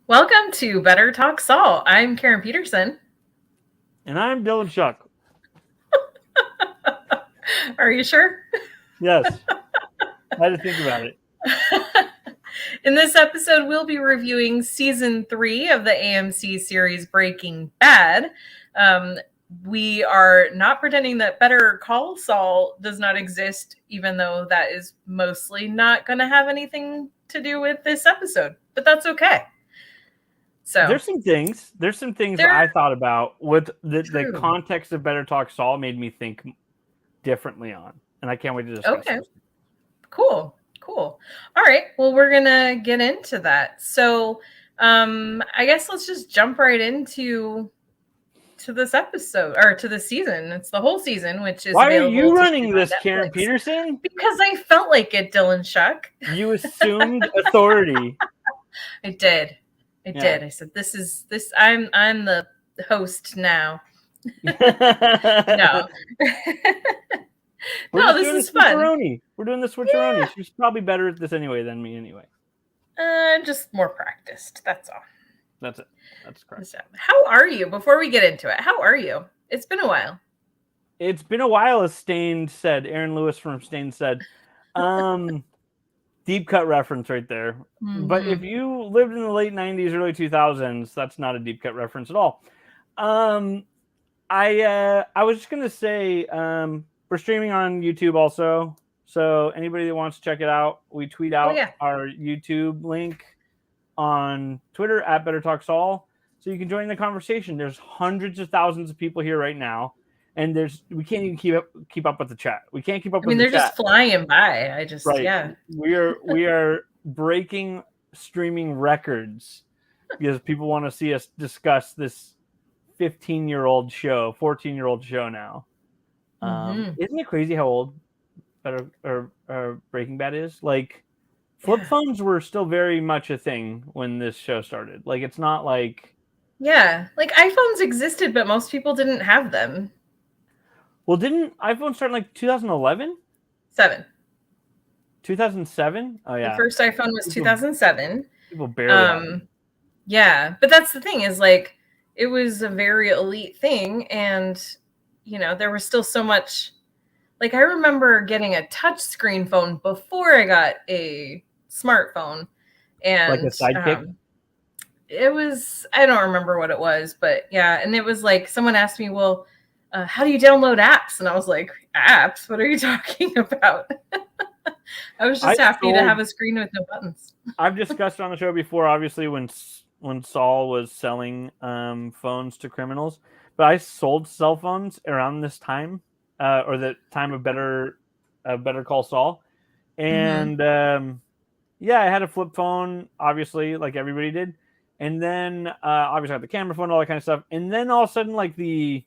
Welcome to Better Talk Saul. I'm Karen Peterson. And I'm Dylan Schuck. Are you sure? Yes. I had to think about it. In this episode, we'll be reviewing season 3 of the AMC series Breaking Bad. We are not pretending that Better Call Saul does not exist, even though that is mostly not going to have anything to do with this episode. But that's okay. So There's some things that I thought about with the context of Better Talk Saul made me think differently on. And I can't wait to discuss Okay. this. Cool. All right. Well, we're going to get into that. So I guess let's just jump right into this episode or to the season. It's the whole season, which is Why available are you to running this, Netflix. Karen Peterson? Because I felt like it, Dylan Schuck. You assumed authority. I did. I said, this. I'm the host now. No. No, this is fun. We're doing the switcheroni. Yeah. She's probably better at this anyway than me anyway. Just more practiced. That's all. That's it. That's correct. How are you? Before we get into it, how are you? It's been a while. It's been a while, as Stained said. Aaron Lewis from Stained said. Deep cut reference right there. Mm-hmm. But if you lived in the late 90s, early 2000s, that's not a deep cut reference at all. I was just going to say, we're streaming on YouTube also. So anybody that wants to check it out, we tweet out our YouTube link on Twitter at BetterTalkSaul. So you can join the conversation. There's hundreds of thousands of people here right now. And we can't even keep up with the chat. We can't keep up with the chat. They're just flying by. We are breaking streaming records because people want to see us discuss this 15-year-old show, 14-year-old show now. Isn't it crazy how old Breaking Bad is? Like, flip phones were still very much a thing when this show started. Like, it's not like... Yeah, like iPhones existed, but most people didn't have them. Well, didn't iPhone start in like 2011? 2007? Oh, yeah. The first iPhone was 2007. People barely yeah, but that's the thing is, like, it was a very elite thing, and, you know, there was still so much... Like, I remember getting a touchscreen phone before I got a smartphone. And, like a Sidekick? It was... I don't remember what it was, but, yeah, and it was like, someone asked me, well... how do you download apps? And I was like, apps? What are you talking about? I was just happy to have a screen with no buttons. I've discussed on the show before, obviously, when Saul was selling phones to criminals. But I sold cell phones around this time, or the time of Better Call Saul. And, I had a flip phone, obviously, like everybody did. And then, obviously, I had the camera phone, all that kind of stuff. And then all of a sudden, like, the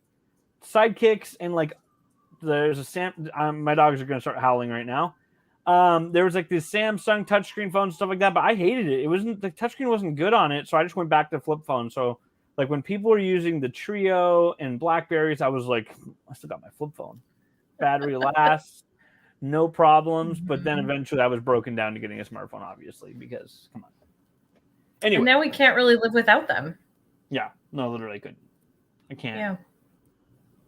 Sidekicks and like there's a my dogs are going to start howling right now. There was like this Samsung touchscreen phone and stuff like that, but I hated it. The touchscreen wasn't good on it, so I just went back to flip phone. So like when people were using the Trio and Blackberries, I was like, I still got my flip phone. Battery lasts, no problems. But then eventually I was broken down to getting a smartphone, obviously, because come on. Anyway, and now we can't really live without them. Yeah, no, literally couldn't. I can't. Yeah.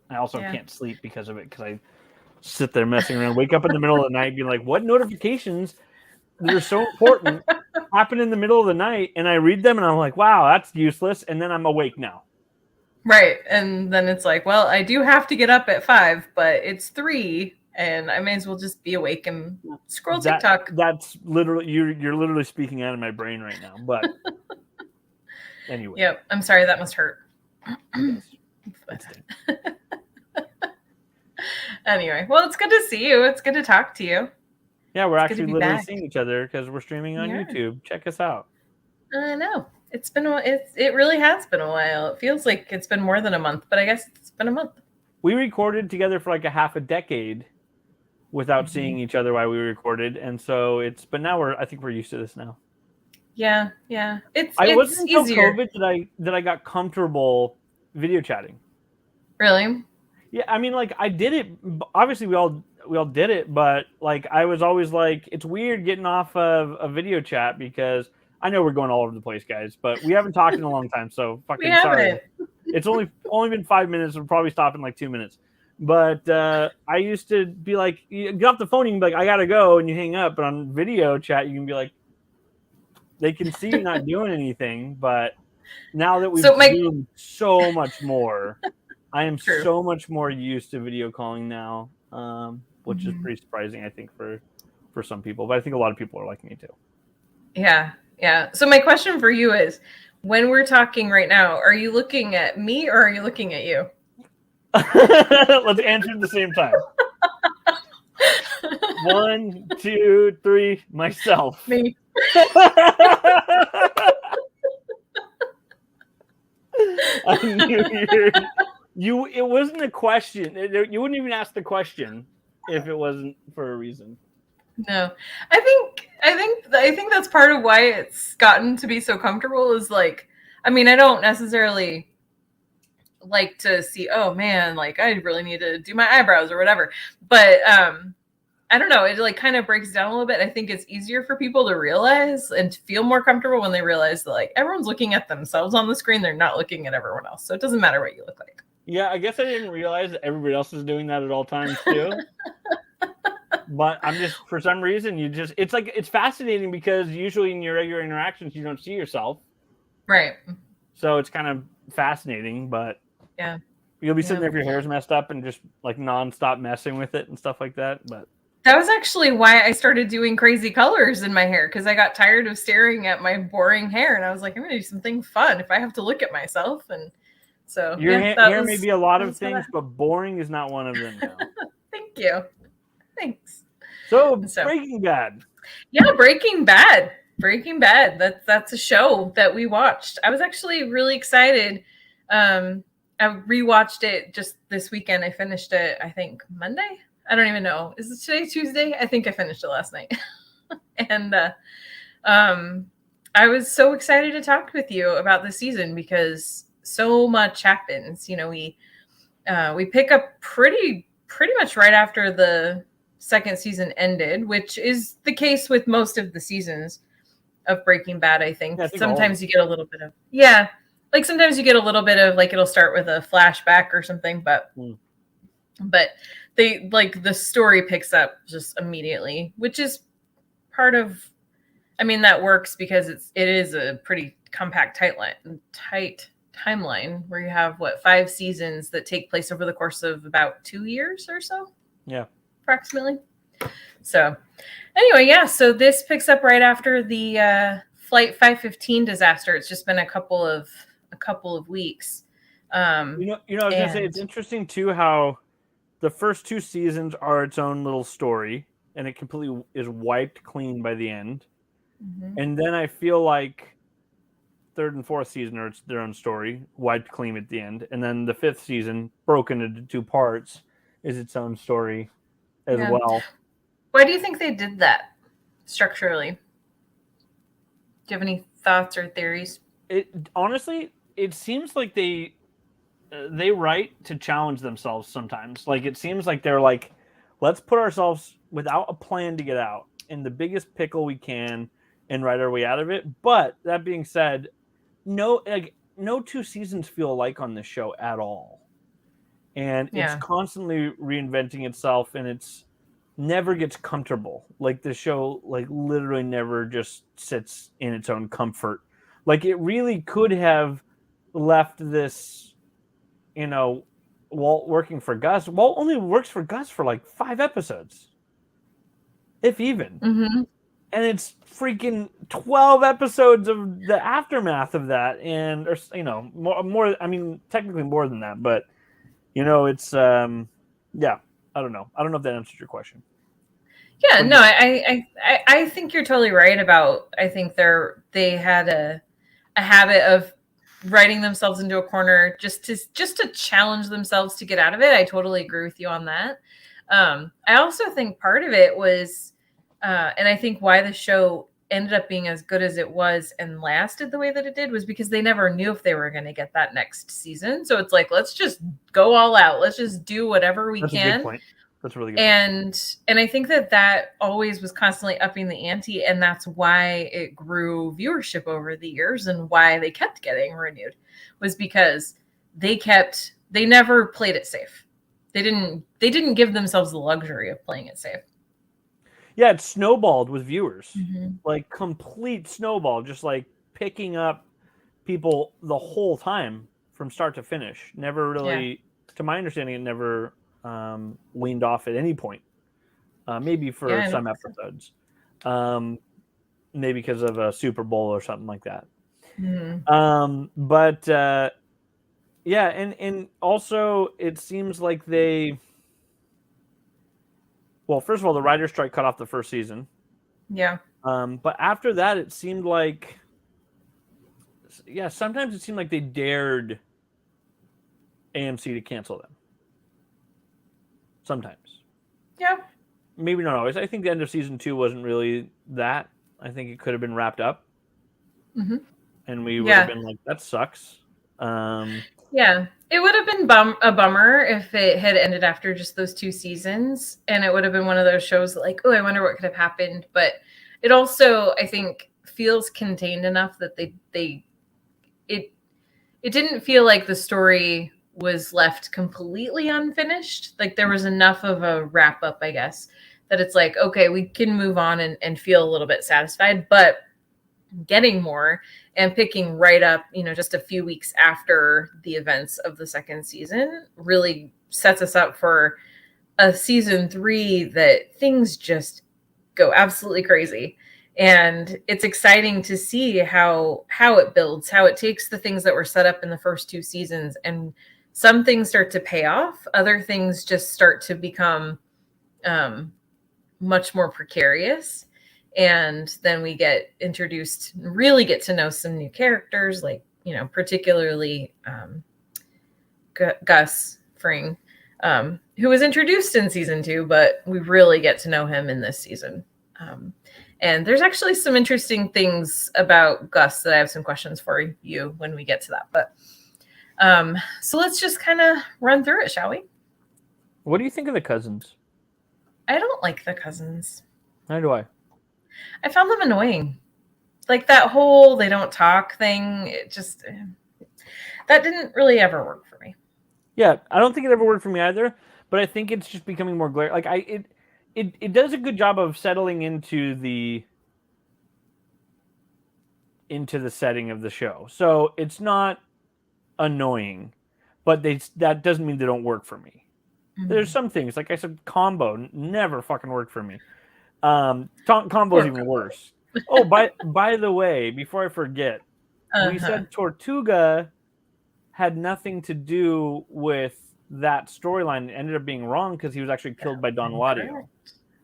I also can't sleep because of it, because I sit there messing around, wake up in the middle of the night, being like, what notifications that are so important happen in the middle of the night? And I read them and I'm like, wow, that's useless. And then I'm awake now. Right. And then it's like, well, I do have to get up at 5, but it's 3 and I may as well just be awake and scroll TikTok. That's literally, you're literally speaking out of my brain right now. But anyway. Yep. I'm sorry. That must hurt. Anyway, well, it's good to see you. It's good to talk to you. Yeah, we're actually literally seeing each other because we're streaming on YouTube. Check us out. I know. It's been it really has been a while. It feels like it's been more than a month, but I guess it's been a month. We recorded together for like a half a decade without seeing each other while we recorded, and so but now I think we're used to this now. Yeah. It's wasn't until easier. COVID that I got comfortable video chatting. Really? Yeah, I mean, like I did it. Obviously, we all did it, but like I was always like, it's weird getting off of a video chat because I know we're going all over the place, guys, but we haven't talked in a long time, so We fucking sorry. haven't. It's only been 5 minutes. We'll probably stop in like 2 minutes. But I used to be like, you get off the phone, you can be like, I gotta go, and you hang up. But on video chat, you can be like, they can see you not doing anything. But now that we've zoomed so much more, I am so much more used to video calling now, which is pretty surprising, I think, for some people. But I think a lot of people are like me too. Yeah. So my question for you is, when we're talking right now, are you looking at me or are you looking at you? Let's answer at the same time. 1, 2, 3, myself. Me. I knew you. It wasn't a question. You wouldn't even ask the question if it wasn't for a reason. No, I think that's part of why it's gotten to be so comfortable. Is like, I mean, I don't necessarily like to see, oh man, like I really need to do my eyebrows or whatever. But I don't know, it like kind of breaks down a little bit. I think it's easier for people to realize and to feel more comfortable when they realize that like everyone's looking at themselves on the screen. They're not looking at everyone else. So it doesn't matter what you look like. Yeah, I guess I didn't realize that everybody else is doing that at all times too. But I'm just, for some reason, it's fascinating because usually in your regular interactions, you don't see yourself. Right. So it's kind of fascinating, but yeah, you'll be sitting there if your hair's messed up and just like nonstop messing with it and stuff like that. But that was actually why I started doing crazy colors in my hair, because I got tired of staring at my boring hair, and I was like, I'm going to do something fun if I have to look at myself. And so your hair may be a lot of things, but boring is not one of them now. Thank you. Thanks. So Breaking Bad. Yeah, Breaking Bad. That's a show that we watched. I was actually really excited. I rewatched it just this weekend. I finished it, I think, Monday. I don't even know. Is it today Tuesday? I think I finished it last night. And I was so excited to talk with you about the season because so much happens. You know, we pick up pretty much right after the second season ended, which is the case with most of the seasons of Breaking Bad, I think. Sometimes you get a little bit of, sometimes you get a little bit of like, it'll start with a flashback or something, but they like the story picks up just immediately, which is part of, I mean, that works because it is a pretty compact, tight timeline where you have 5 seasons that take place over the course of about 2 years or so. Yeah. Approximately. So anyway, so this picks up right after the Flight 515 disaster. It's just been a couple of weeks. I was gonna say it's interesting too how the first 2 seasons are its own little story, and it completely is wiped clean by the end. Mm-hmm. And then I feel like 3rd and 4th season are their own story, wiped clean at the end, and then the 5th season, broken into 2 parts, is its own story as well. Why do you think they did that structurally? Do you have any thoughts or theories? Honestly, it seems like they write to challenge themselves sometimes. Like it seems like they're like, let's put ourselves without a plan to get out in the biggest pickle we can and write our way out of it. But that being said, no 2 seasons feel alike on this show at all. And it's constantly reinventing itself, and it's never gets comfortable. Like the show, like literally never just sits in its own comfort. Like it really could have left this, Walt working for Gus. Walt only works for Gus for like 5 episodes, if even. Mm-hmm. And it's freaking 12 episodes of the aftermath of that, and more. I mean, technically more than that, but. It's I don't know. I don't know if that answers your question. Yeah, no, I think you're totally right about. I think they had a habit of writing themselves into a corner just to challenge themselves to get out of it. I totally agree with you on that. I also think part of it was, and I think why the show ended up being as good as it was and lasted the way that it did was because they never knew if they were going to get that next season. So it's like, let's just go all out. Let's just do whatever we can. That's a really good point. And I think that always was constantly upping the ante, and that's why it grew viewership over the years, and why they kept getting renewed was because they never played it safe. They didn't give themselves the luxury of playing it safe. Yeah, it snowballed with viewers. Like complete snowball, just like picking up people the whole time from start to finish. Never really, to my understanding, it never weaned off at any point. Maybe for some episodes. Maybe because of a Super Bowl or something like that. But yeah, and also it seems like they, well, first of all, the writer's strike cut off the first season. Yeah. But after that, it seemed like, yeah, sometimes it seemed like they dared AMC to cancel them. Sometimes. Yeah. Maybe not always. I think the end of season 2 wasn't really that. I think it could have been wrapped up. And we would have been like, that sucks. Yeah. It would have been a bummer if it had ended after just those 2 seasons. And it would have been one of those shows like, oh, I wonder what could have happened. But it also, I think, feels contained enough that it didn't feel like the story was left completely unfinished. Like there was enough of a wrap up, I guess, that it's like, okay, we can move on and feel a little bit satisfied, but getting more and picking right up, just a few weeks after the events of the second season really sets us up for a season 3 that things just go absolutely crazy. And it's exciting to see how it builds, how it takes the things that were set up in the first 2 seasons, and some things start to pay off. Other things just start to become much more precarious. And then we get introduced, really get to know some new characters, like, particularly Gus Fring, who was introduced in season 2, but we really get to know him in this season. And there's actually some interesting things about Gus that I have some questions for you when we get to that. But so let's just kind of run through it, shall we? What do you think of the cousins? I don't like the cousins. How do I? I found them annoying. Like that whole they don't talk thing, it just, that didn't really ever work for me. Yeah, I don't think it ever worked for me either, but I think it's just becoming more glaring. Like it does a good job of settling into the setting of the show. So it's not annoying, but that doesn't mean they don't work for me. There's some things, like I said, Combo never fucking worked for me. Combo's even worse. Oh, by the way, before I forget, we said Tortuga had nothing to do with that storyline. It ended up being wrong because he was actually killed by Don Ladio.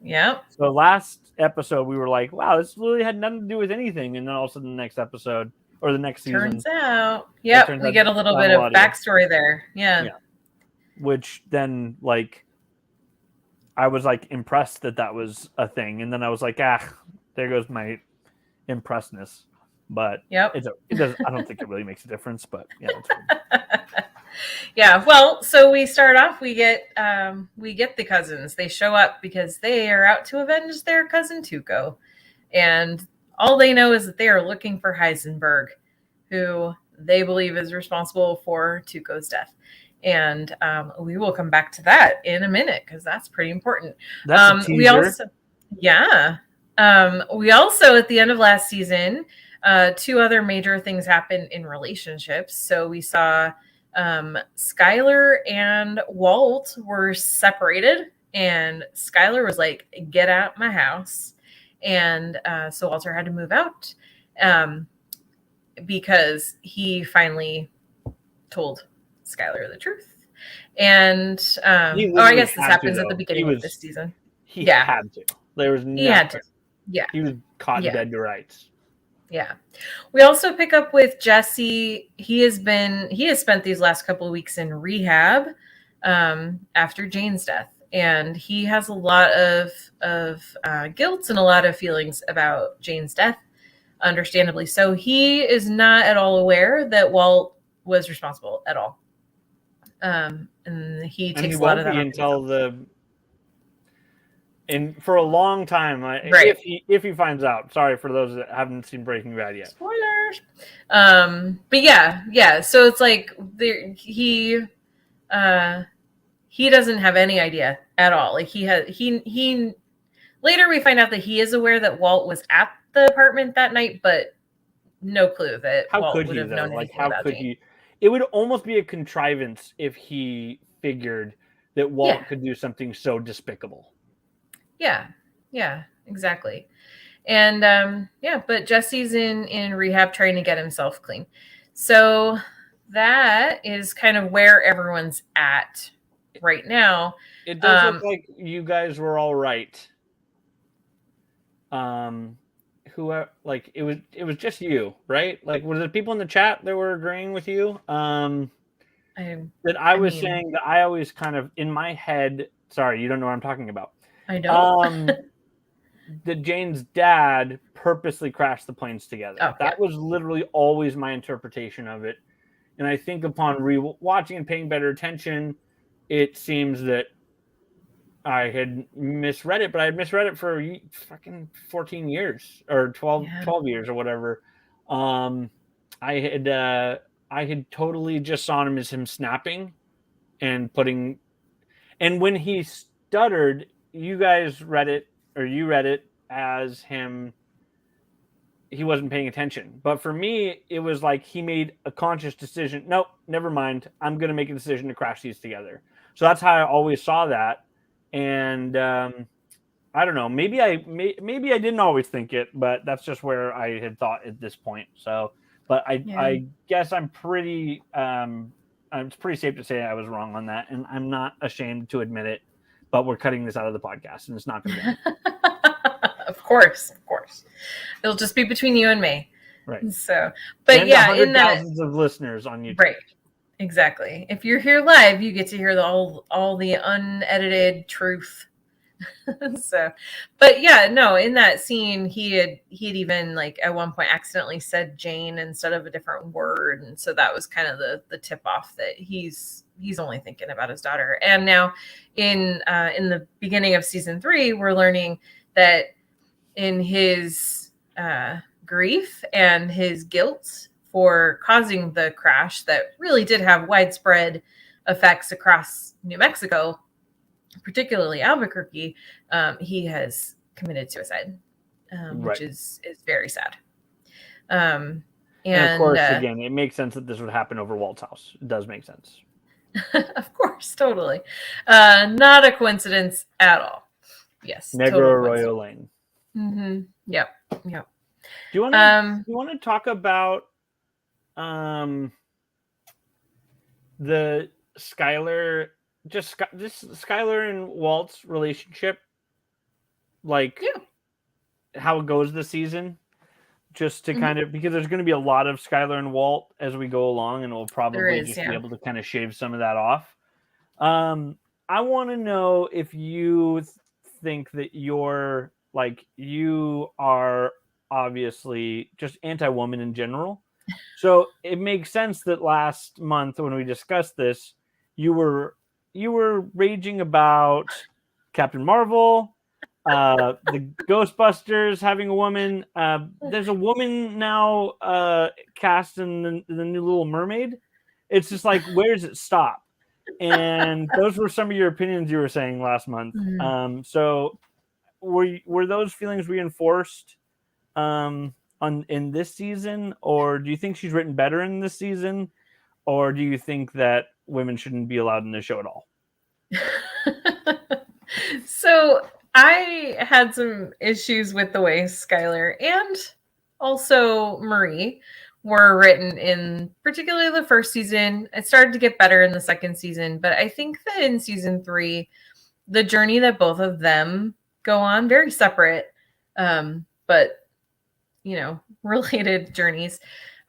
Yep. So last episode we were like, wow, this really had nothing to do with anything, and then all of a sudden the next episode or the next season, turns out we get a little bit of backstory there. Yeah. Which then, like, I was like impressed that was a thing, and then I was like, there goes my impressedness. But it does. I don't think it really makes a difference. But yeah, it's fine. Yeah. Well, so we start off. We get the cousins. They show up because they are out to avenge their cousin Tuco, and all they know is that they are looking for Heisenberg, who they believe is responsible for Tuco's death. And we will come back to that in a minute because that's pretty important. That's a teaser. We also at the end of last season, 2 other major things happened in relationships. So we saw Skylar and Walt were separated, and Skylar was like, "Get out my house," and so Walter had to move out because he finally told Skylar the truth. And I guess this happens at the beginning of this season. He had to. There was nothing. He had to. Yeah. He was caught dead to rights. Yeah. We also pick up with Jesse. He has spent these last couple of weeks in rehab after Jane's death. And he has a lot of guilt and a lot of feelings about Jane's death, understandably. So he is not at all aware that Walt was responsible at all. And he takes a lot of that until the And for a long time, Right. if he finds out, sorry for those that haven't seen Breaking Bad yet. Spoilers. But yeah. So it's like he doesn't have any idea at all. Like he later we find out that he is aware that Walt was at the apartment that night, but no clue that How Walt could would he have though? known Like, anything how about could Jane. he? It would almost be a contrivance if he figured that Walt could do something so despicable. Yeah, exactly. And but Jesse's in rehab trying to get himself clean. So that is kind of where everyone's at right now. It does look like you guys were all right. Who like it was just you, right? Like, were there people in the chat that were agreeing with you? That I was saying that I always kind of in my head. Sorry, you don't know what I'm talking about. I don't. That Jane's dad purposely crashed the planes together. Oh, that was literally always my interpretation of it. And I think upon rewatching and paying better attention, it seems that I had misread it, but I had misread it for fucking 14 years or 12 years or whatever. I had totally just saw him as him snapping and putting, and when he stuttered, you guys read it, or you read it as him, he wasn't paying attention. But for me, it was like he made a conscious decision. Nope, never mind. I'm going to make a decision to crash these together. So that's how I always saw that. And I don't know. Maybe I didn't always think it, but that's just where I had thought at this point. So, but I guess I'm pretty. It's pretty safe to say I was wrong on that, and I'm not ashamed to admit it. But we're cutting this out of the podcast, and it's not going to be. Of course. It'll just be between you and me. Right. So, but and yeah, in that thousands of listeners on YouTube. Right. Exactly. If you're here live, you get to hear all the unedited truth. So, but yeah, no, in that scene, he had even like at one point accidentally said Jane instead of a different word, and so that was kind of the tip off that he's only thinking about his daughter. And now, in the beginning of season 3, we're learning that in his grief and his guilt for causing the crash that really did have widespread effects across New Mexico, particularly Albuquerque, he has committed suicide, which is very sad. And of course, again, it makes sense that this would happen over Walt's house. It does make sense. Of course, totally. Not a coincidence at all. Yes. Negro Arroyo Lane. Mm-hmm. Yep. Do you want to talk about the Skylar, just this Skylar and Walt's relationship, like how it goes this season, just to kind of, because there's going to be a lot of Skylar and Walt as we go along, and we'll probably be able to kind of shave some of that off. I want to know if you think that you are obviously just anti-woman in general. So it makes sense that last month when we discussed this, you were raging about Captain Marvel, the Ghostbusters having a woman. There's a woman now cast in the new Little Mermaid. It's just like, where does it stop? And those were some of your opinions you were saying last month. So were those feelings reinforced in this season, or do you think she's written better in this season, or do you think that women shouldn't be allowed in the show at all? So I had some issues with the way Skylar and also Marie were written in particularly the first season. It started to get better in the second season, but I think that in season 3, the journey that both of them go on, very separate, but related journeys.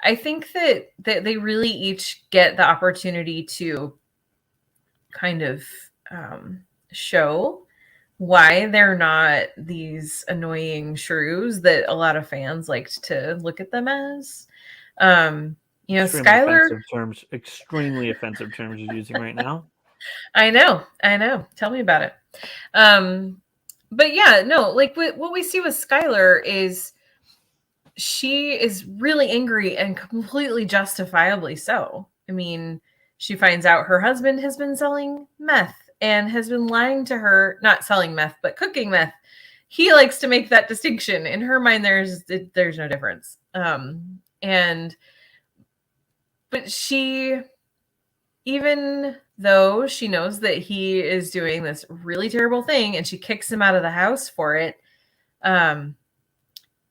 I think that they really each get the opportunity to kind of show why they're not these annoying shrews that a lot of fans liked to look at them as. Skylar. Extremely offensive terms you're using right now. I know. Tell me about it. But yeah, no, like what we see with Skylar is she is really angry and completely justifiably so. I mean, she finds out her husband has been selling meth and has been lying to her, not selling meth, but cooking meth. He likes to make that distinction. In her mind, there's no difference. And but she, even though she knows that he is doing this really terrible thing and she kicks him out of the house for it, um,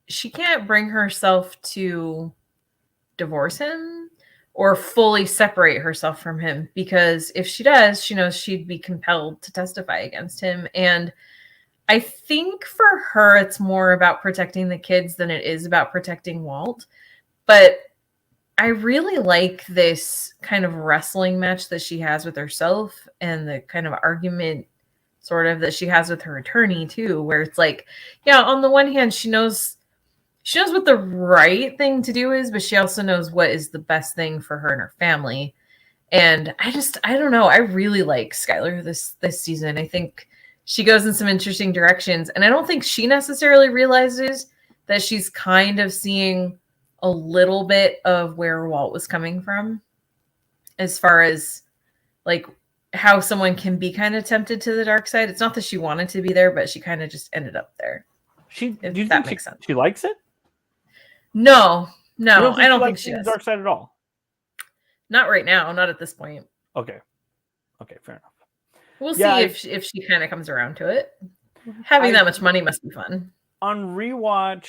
she can't bring herself to divorce him or fully separate herself from him, because if she does, she knows she'd be compelled to testify against him. And I think for her, it's more about protecting the kids than it is about protecting Walt. But I really like this kind of wrestling match that she has with herself and the kind of argument sort of that she has with her attorney too, where it's like, yeah, on the one hand, she knows what the right thing to do is, but she also knows what is the best thing for her and her family. And I don't know. I really like Skylar this season. I think she goes in some interesting directions, and I don't think she necessarily realizes that she's kind of seeing a little bit of where Walt was coming from, as far as like how someone can be kind of tempted to the dark side. It's not that she wanted to be there, but she kind of just ended up there. Do If you that think makes sense. she likes it? No, I don't think she the does. dark side at all. Not right now. Not at this point. Okay, fair enough. We'll see if she kind of comes around to it. Having that much money must be fun. On rewatch,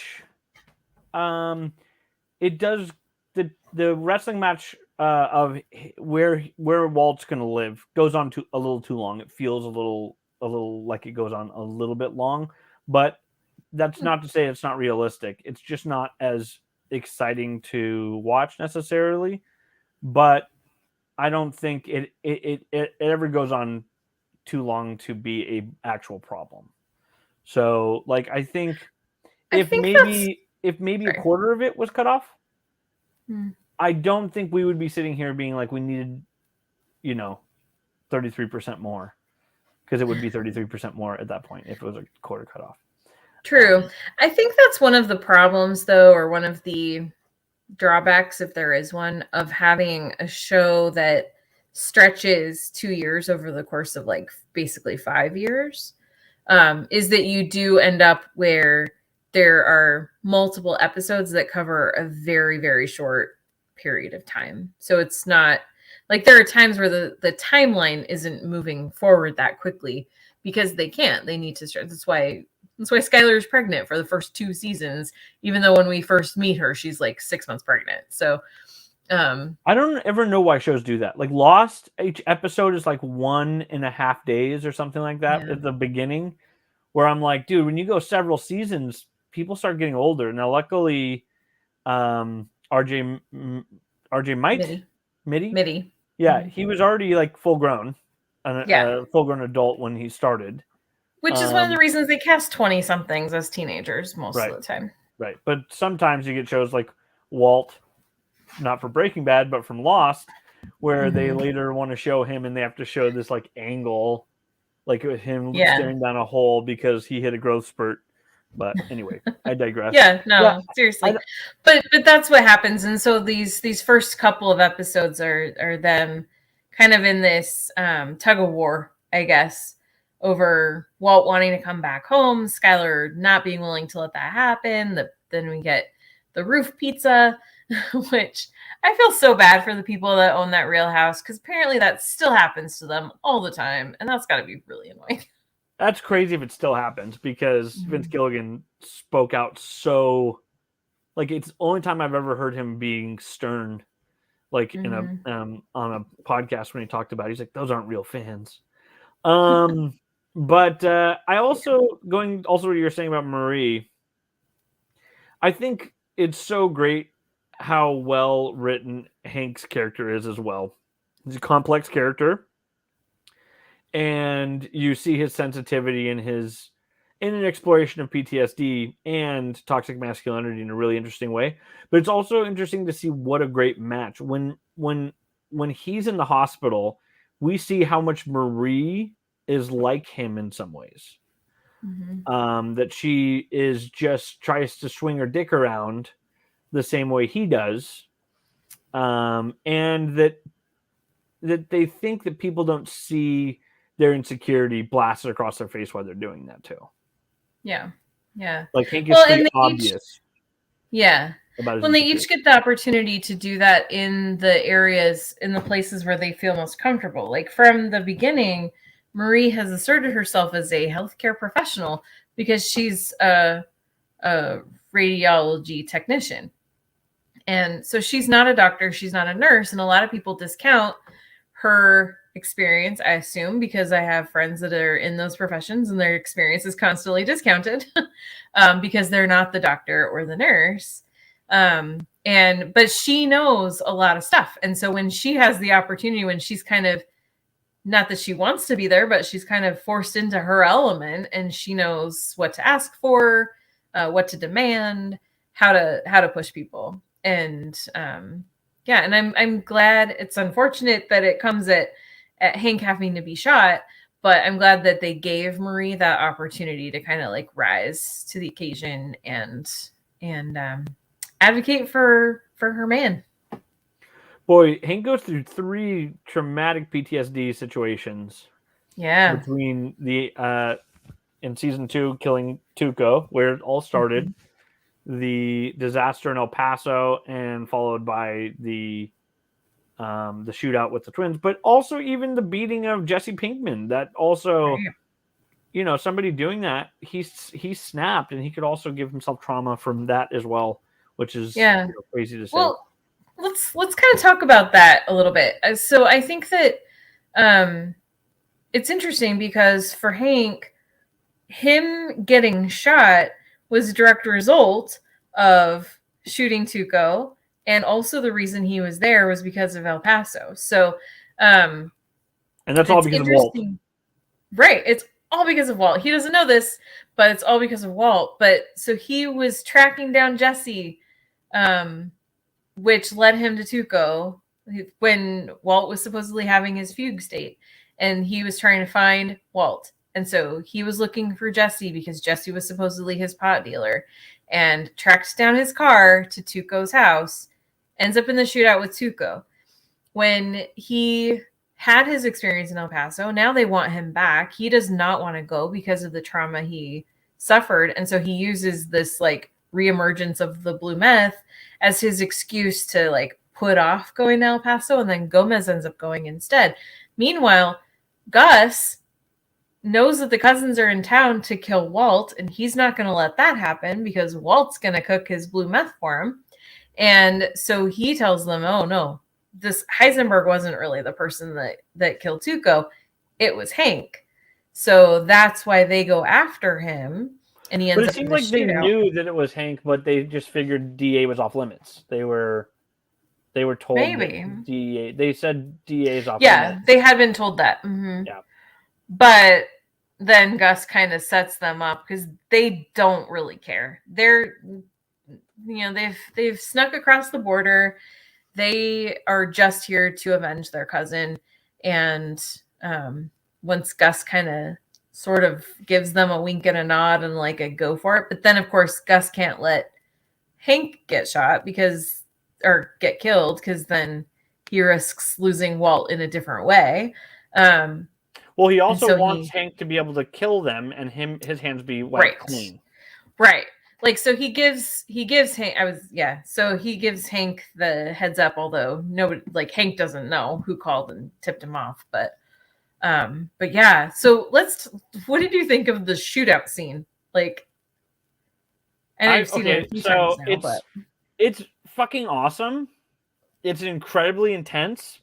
it does the wrestling match of where Walt's going to live goes on a little too long. It feels a little like it goes on a little bit long, but that's not to say it's not realistic. It's just not as exciting to watch necessarily. But I don't think it ever goes on too long to be a actual problem. So, like, I think if maybe a quarter of it was cut off, I don't think we would be sitting here being like, we needed, 33% more, because it would be 33% more at that point if it was a quarter cut off. True. I think that's one of the problems, though, or one of the drawbacks, if there is one, of having a show that stretches 2 years over the course of like basically 5 years, is that you do end up where there are multiple episodes that cover a very, very short period of time. So it's not like there are times where the timeline isn't moving forward that quickly because they can't. They need to start. That's why Skylar is pregnant for the first 2 seasons, even though when we first meet her, she's like 6 months pregnant. So I don't ever know why shows do that. Like Lost, each episode is like 1.5 days or something like that at the beginning, where I'm like, dude, when you go several seasons, people start getting older. Now, luckily, RJ Mitty, yeah, he was already like full grown, a full grown adult when he started. Which is one of the reasons they cast 20-somethings as teenagers most of the time. Right. But sometimes you get shows like Walt, not for Breaking Bad, but from Lost, where they later want to show him and they have to show this like angle, like with him staring down a hole because he hit a growth spurt. But anyway, I digress. Seriously. But that's what happens. And so these first couple of episodes are them kind of in this tug of war, I guess, over Walt wanting to come back home, Skylar not being willing to let that happen. Then we get the roof pizza, which I feel so bad for the people that own that real house, because apparently that still happens to them all the time, and that's got to be really annoying. That's crazy if it still happens, because Vince Gilligan spoke out so, like, it's the only time I've ever heard him being stern, like in a on a podcast when he talked about it. He's like, those aren't real fans. But I also what you're saying about Marie, I think it's so great how well written Hank's character is as well. He's a complex character, and you see his sensitivity in an exploration of PTSD and toxic masculinity in a really interesting way. But it's also interesting to see what a great match when he's in the hospital. We see how much Marie is like him in some ways. that she is just tries to swing her dick around the same way he does, and that they think that people don't see their insecurity blasted across their face while they're doing that too. Yeah. Yeah. Like Hank is pretty and obvious. Yeah. About his When they each get the opportunity to do that in the places where they feel most comfortable. Like from the beginning, Marie has asserted herself as a healthcare professional because she's a radiology technician. And so she's not a doctor, she's not a nurse, and a lot of people discount her experience, I assume, because I have friends that are in those professions and their experience is constantly discounted because they're not the doctor or the nurse. But she knows a lot of stuff. And so when she has the opportunity, when she's kind of, not that she wants to be there, but she's kind of forced into her element, and she knows what to ask for, what to demand, how to push people. And and I'm glad. It's unfortunate that it comes at Hank having to be shot, but I'm glad that they gave Marie that opportunity to kind of like rise to the occasion and advocate for her man. Boy, Hank goes through 3 traumatic PTSD situations. Yeah. Between the in season 2 killing Tuco, where it all started, the disaster in El Paso, and followed by the shootout with the twins, but also even the beating of Jesse Pinkman. That also, right. Somebody doing that, he snapped, and he could also give himself trauma from that as well, which is crazy to say. Well, let's kind of talk about that a little bit. So I think that it's interesting because for Hank, him getting shot was a direct result of shooting Tuco, and also the reason he was there was because of El Paso. So, and that's all because of Walt. Right. It's all because of Walt. He doesn't know this, but it's all because of Walt. But so he was tracking down Jesse, which led him to Tuco when Walt was supposedly having his fugue state, and he was trying to find Walt. And so he was looking for Jesse because Jesse was supposedly his pot dealer, and tracks down his car to Tuco's house, ends up in the shootout with Tuco. When he had his experience in El Paso, now they want him back. He does not want to go because of the trauma he suffered. And so he uses this like reemergence of the blue meth as his excuse to like put off going to El Paso, and then Gomez ends up going instead. Meanwhile, Gus knows that the cousins are in town to kill Walt, and he's not going to let that happen because Walt's going to cook his blue meth for him. And so he tells them, oh no, this Heisenberg wasn't really the person that killed Tuco. It was Hank. So that's why they go after him. And he ends up in the shootout. But it seemed like they knew that it was Hank, but they just figured DA was off limits. They were told maybe DA. They said DA is off limits. Yeah, they had been told that. Mm-hmm. Yeah. But then Gus kind of sets them up because they don't really care. They're, they've snuck across the border. They are just here to avenge their cousin. And once Gus kind of sort of gives them a wink and a nod and like a go for it. But then, of course, Gus can't let Hank get shot or get killed because then he risks losing Walt in a different way. Well, he also wants Hank to be able to kill them and his hands be wiped clean. Right. Like, so he gives Hank, so he gives Hank the heads up, although nobody, like Hank doesn't know who called and tipped him off. But yeah, so what did you think of the shootout scene? Like, I know you've seen it a few times now, but it's fucking awesome. It's incredibly intense.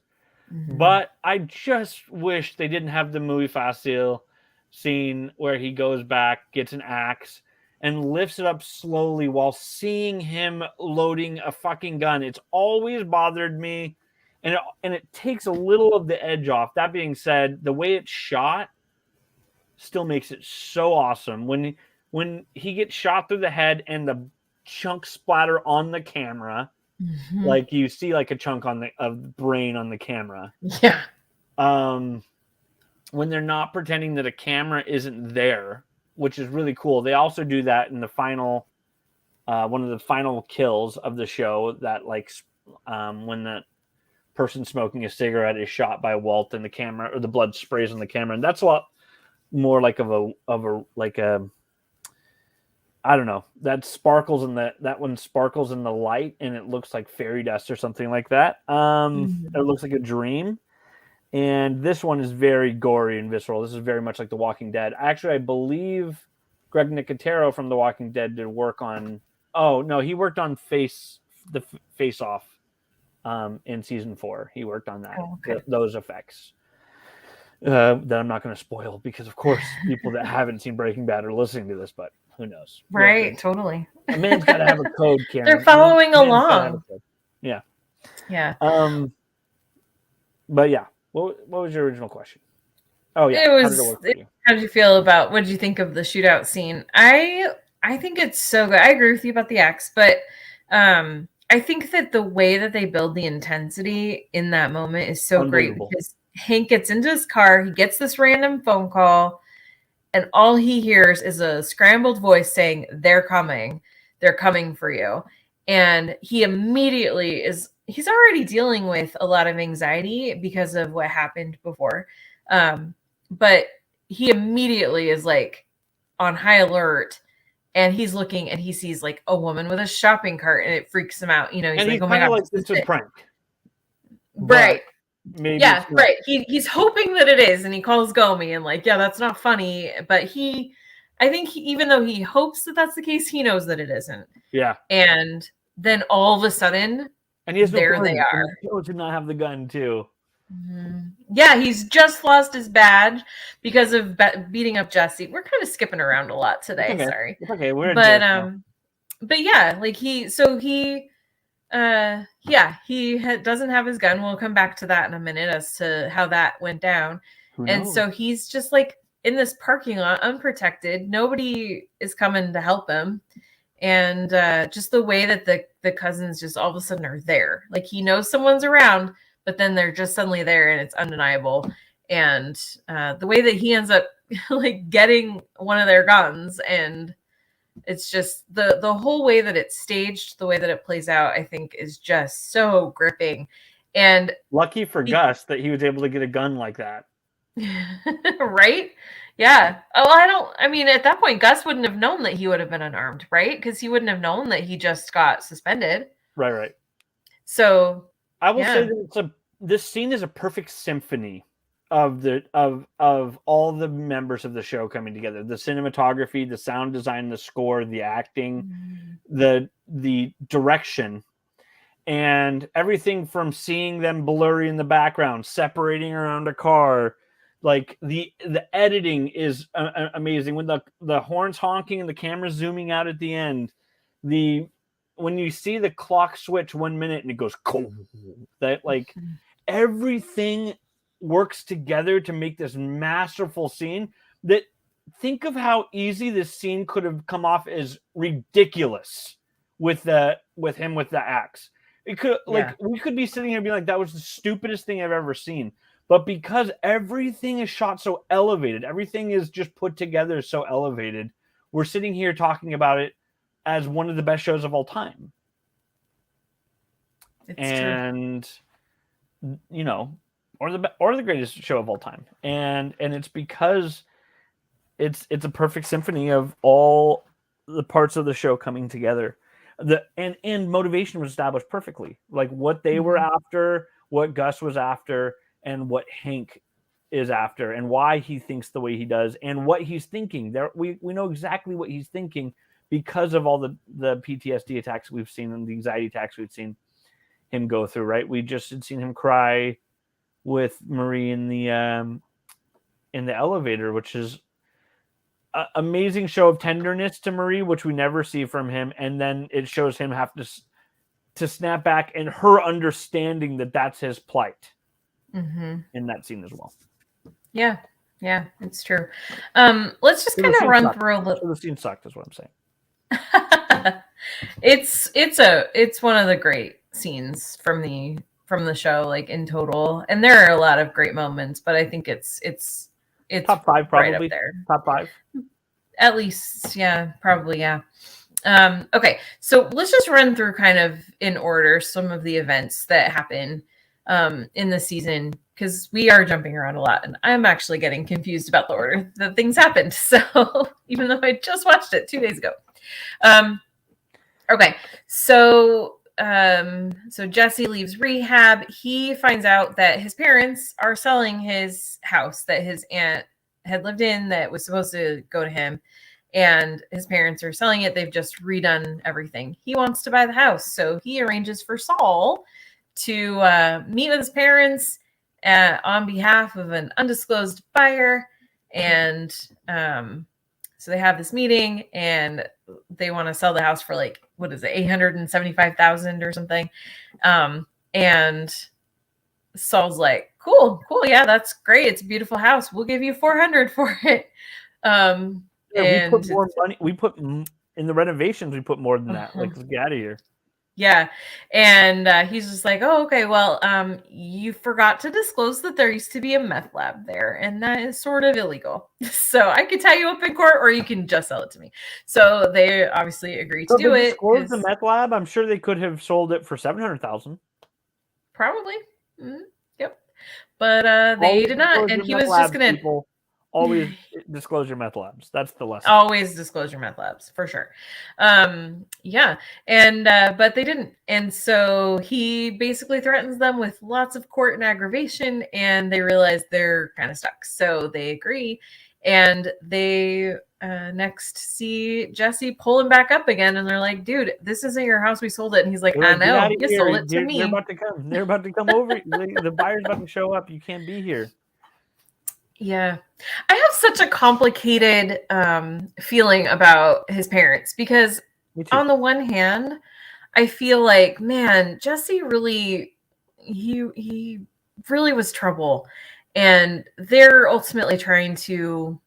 Mm-hmm. But I just wish they didn't have the movie Facile scene where he goes back, gets an axe, and lifts it up slowly while seeing him loading a fucking gun. It's always bothered me, and it takes a little of the edge off. That being said, the way it's shot still makes it so awesome. When he gets shot through the head and the chunks splatter on the camera. Mm-hmm. Like you see like a chunk of brain on the camera. Yeah. When they're not pretending that a camera isn't there which is really cool. They also do that in the final, one of the final kills of the show. That like when the person smoking a cigarette is shot by Walt, and the camera or the blood sprays on the camera, and that's a lot more like of a like a. I don't know. That sparkles in that one sparkles in the light, and it looks like fairy dust or something like that. It looks like a dream. And this one is very gory and visceral. This is very much like The Walking Dead. Actually, I believe Greg Nicotero from The Walking Dead did work on. Oh no, he worked on Face Off in season 4. He worked on that. Those effects. That I'm not going to spoil because, of course, people that haven't seen Breaking Bad are listening to this, but who knows? Right, totally. A man's got to have a code, Karen. They're following along. Yeah. Yeah. But yeah, what was your original question? Oh yeah, how did you feel about? What did you think of the shootout scene? I think it's so good. I agree with you about the axe, but I think that the way that they build the intensity in that moment is so great because Hank gets into his car, he gets this random phone call, and all he hears is a scrambled voice saying, "They're coming for you." And he immediately he's already dealing with a lot of anxiety because of what happened before. But he immediately is like on high alert, and he's looking and he sees like a woman with a shopping cart, and it freaks him out. He's like, "Oh my God, it's a prank." Right. Maybe right. He's hoping that it is, and he calls Gomi and like, "Yeah, that's not funny." But I think even though he hopes that that's the case, he knows that it isn't. Yeah. And then all of a sudden, and he has there they are. He did not have the gun too. Mm-hmm. Yeah, he's just lost his badge because of beating up Jesse. We're kind of skipping around a lot today. Okay. Sorry. It's okay. We're but yeah, like he doesn't have his gun. We'll come back to that in a minute as to how that went down. And so he's just like in this parking lot, unprotected. Nobody is coming to help him. And just the way that the cousins just all of a sudden are there. Like he knows someone's around, but then they're just suddenly there and it's undeniable. And the way that he ends up like getting one of their guns, and it's just the whole way that it's staged, the way that it plays out, I think is just so gripping. And lucky for Gus that he was able to get a gun like that. Right? Yeah. Oh, at that point, Gus wouldn't have known that he would have been unarmed, right? Because he wouldn't have known that he just got suspended. Right. So I will say that this scene is a perfect symphony of all the members of the show coming together. The cinematography, the sound design, the score, the acting, the direction, and everything from seeing them blurry in the background, separating around a car. Like the editing is amazing when the horns honking and the camera zooming out at the end. When you see the clock switch 1 minute and it goes cold, that like everything works together to make this masterful scene. That think of how easy this scene could have come off as ridiculous with him with the axe. It could we could be sitting here and be like, that was the stupidest thing I've ever seen. But because everything is shot so elevated, everything is just put together so elevated, we're sitting here talking about it as one of the best shows of all time. It's true. Or the greatest show of all time. And it's because it's a perfect symphony of all the parts of the show coming together. And motivation was established perfectly. Like what they were after, what Gus was after, and what Hank is after, and why he thinks the way he does, and what he's thinking. We know exactly what he's thinking because of all the PTSD attacks we've seen and the anxiety attacks we've seen him go through. Right, we just had seen him cry with Marie in the elevator, which is an amazing show of tenderness to Marie, which we never see from him, and then it shows him have to snap back, and her understanding that that's his plight. In that scene as well. Yeah, it's true. Let's just kind of run through a little. The scene sucked, is what I'm saying. It's one of the great scenes from the show, like in total. And there are a lot of great moments, but I think it's top 5 probably. Right up there. Top 5. At least, yeah, probably, yeah. Okay, so let's just run through kind of in order some of the events that happen in the season, because we are jumping around a lot, and I'm actually getting confused about the order that things happened. So even though I just watched it 2 days ago. Okay, so Jesse leaves rehab. He finds out that his parents are selling his house that his aunt had lived in that was supposed to go to him, and his parents are selling it. They've just redone everything. He wants to buy the house, so he arranges for Saul to meet with his parents on behalf of an undisclosed buyer, and so they have this meeting, and they want to sell the house for like, what is it, 875,000 or something. And Saul's like, cool, yeah, that's great. It's a beautiful house. We'll give you 400 for it. Yeah, we put more money. We put in the renovations. We put more than that. Like, let's get out of here. Yeah. And he's just like, oh, okay, well, you forgot to disclose that there used to be a meth lab there, and that is sort of illegal. So I could tie you up in court, or you can just sell it to me. So they obviously agree to do it. Disclose the meth lab. I'm sure they could have sold it for 700,000. Probably. Yep. But they did not. And he was just going to always disclose your meth labs. That's the lesson. Always disclose your meth labs, for sure. Yeah. And but they didn't. And so he basically threatens them with lots of court and aggravation, and they realize they're kind of stuck. So they agree. And they next see Jesse pull him back up again, and they're like, dude, this isn't your house. We sold it. And he's like, I know. You sold it to me. They're about to come. They're about to come over. The buyer's about to show up. You can't be here. Yeah. I have such a complicated feeling about his parents, because on the one hand, I feel like, man, Jesse really, he really was trouble, and they're ultimately trying to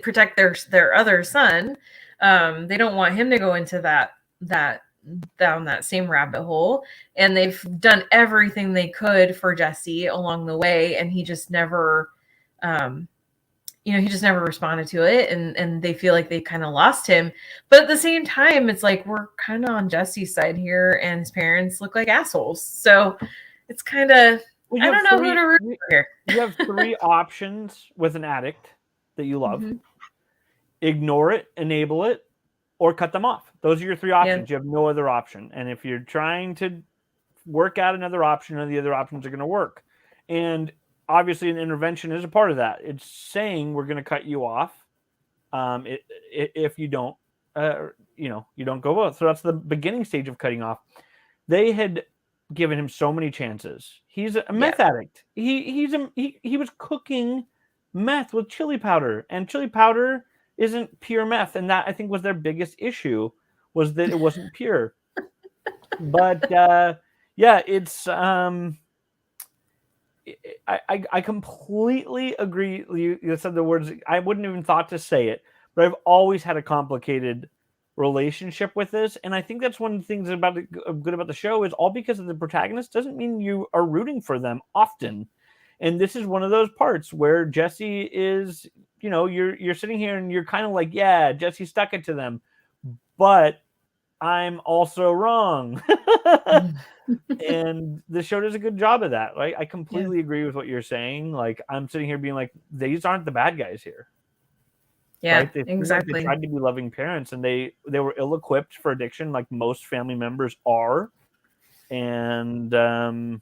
protect their other son. They don't want him to go into that down that same rabbit hole, and they've done everything they could for Jesse along the way, and he just never he just never responded to it, and they feel like they kind of lost him. But at the same time, it's like we're kind of on Jesse's side here, and his parents look like assholes, so it's kind of, I don't know who to root for here. You have 3 options with an addict that you love. Ignore it, enable it, or cut them off. Those are your 3 options. Yeah. You have no other option. And if you're trying to work out another option, none of the other options are going to work. And obviously an intervention is a part of that. It's saying we're going to cut you off if you don't, you don't go both. So that's the beginning stage of cutting off. They had given him so many chances. He's a meth addict. He was cooking meth with chili powder, and chili powder isn't pure meth, and that, I think, was their biggest issue, was that it wasn't pure. But it's I completely agree. You said the words. I wouldn't even thought to say it, but I've always had a complicated relationship with this, and I think that's one of the things good about the show is all because of the protagonist doesn't mean you are rooting for them often. And this is one of those parts where Jesse is, you're sitting here and you're kind of like, yeah, Jesse stuck it to them, but I'm also wrong. And the show does a good job of that. Right? I completely agree with what you're saying. Like, I'm sitting here being like, these aren't the bad guys here. Yeah, right? exactly. They tried to be loving parents, and they were ill-equipped for addiction, like most family members are. And the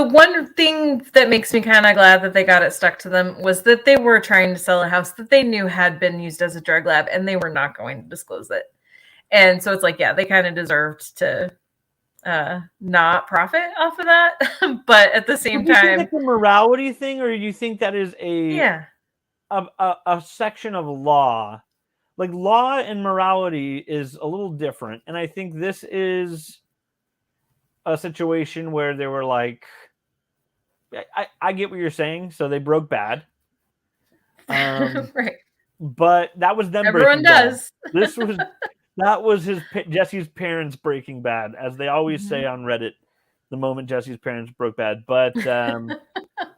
one thing that makes me kind of glad that they got it stuck to them was that they were trying to sell a house that they knew had been used as a drug lab, and they were not going to disclose it. And so it's like, yeah, they kind of deserved to not profit off of that. But at the same time, it's a morality thing, or do you think that is a section of law? Like, law and morality is a little different, and I think this is a situation where they were like, I get what you're saying, so they broke bad. Right. But that was them. Everyone does. That was Jesse's parents breaking bad, as they always say on Reddit. the moment Jesse's parents broke bad. But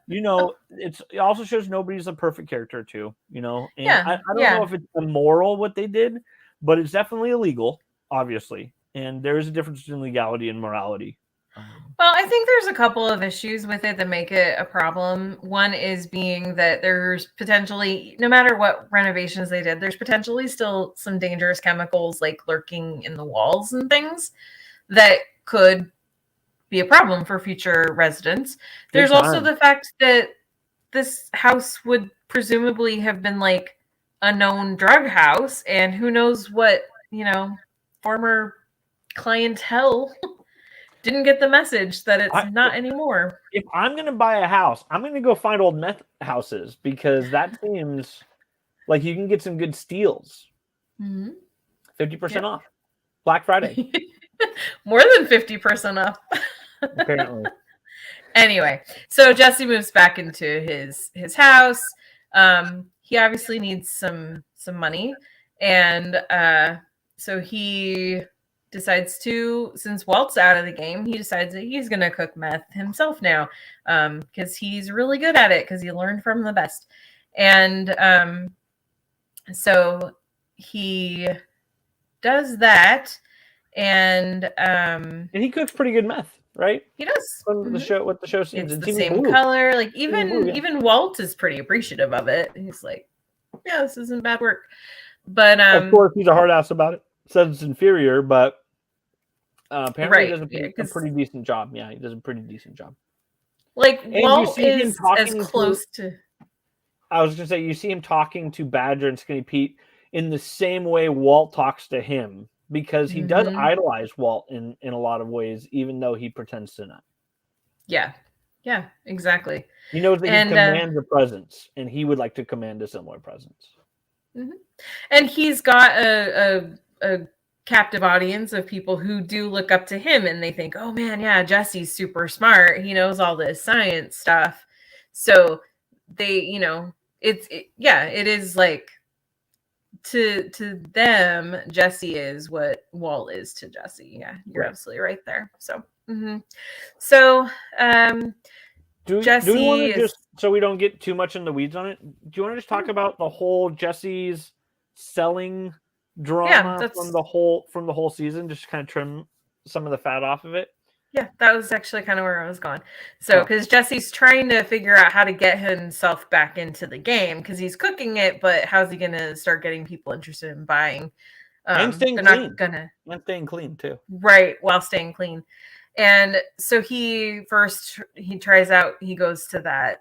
it also shows nobody's a perfect character too. And I don't know if it's immoral what they did, but it's definitely illegal, obviously. And there is a difference between legality and morality. Well, I think there's a couple of issues with it that make it a problem. One is being that there's potentially, no matter what renovations they did, there's potentially still some dangerous chemicals like lurking in the walls and things that could be a problem for future residents. There's also the fact that this house would presumably have been like a known drug house, and who knows what, former clientele didn't get the message that it's not anymore. If I'm going to buy a house, I'm going to go find old meth houses because that seems like you can get some good steals. 50% off. Black Friday. More than 50% off. Apparently. Anyway, so Jesse moves back into his house. He obviously needs some money. And so he decides to, since Walt's out of the game, he decides that he's going to cook meth himself now because he's really good at it because he learned from the best. And so he does that. And he cooks pretty good meth, right? He does. From the show, what the show seems. It's the same color. Like even Walt is pretty appreciative of it. He's like, yeah, this isn't bad work. But of course, he's a hard ass about it. Says it's inferior, but apparently he does a pretty decent job. Yeah, he does a pretty decent job. Like, Walt is as close to... I was going to say, you see him talking to Badger and Skinny Pete in the same way Walt talks to him, because he does idolize Walt in a lot of ways, even though he pretends to not. Yeah, exactly. He knows that he commands a presence, and he would like to command a similar presence. And he's got a captive audience of people who do look up to him, and they think, oh man, yeah, Jesse's super smart. He knows all this science stuff. So they, it is like, to them, Jesse is what Walt is to Jesse. Yeah, you're absolutely right there. So, Jesse, do we want to just, so we don't get too much in the weeds on it, do you want to just talk about the whole Jesse's selling drama from the whole season, just kind of trim some of the fat off of it? Yeah, that was actually kind of where I was going. So, because Jesse's trying to figure out how to get himself back into the game, because he's cooking it, but how's he going to start getting people interested in buying? And staying clean. And staying clean, too. Right, while staying clean. And so he goes to that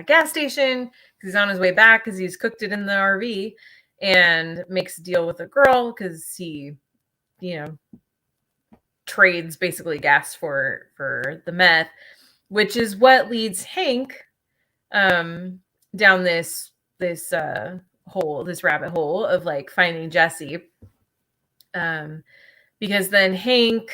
gas station, because he's on his way back, because he's cooked it in the RV, and makes a deal with a girl, because he, trades basically gas for the meth, which is what leads Hank down this rabbit hole of like finding Jesse, because then Hank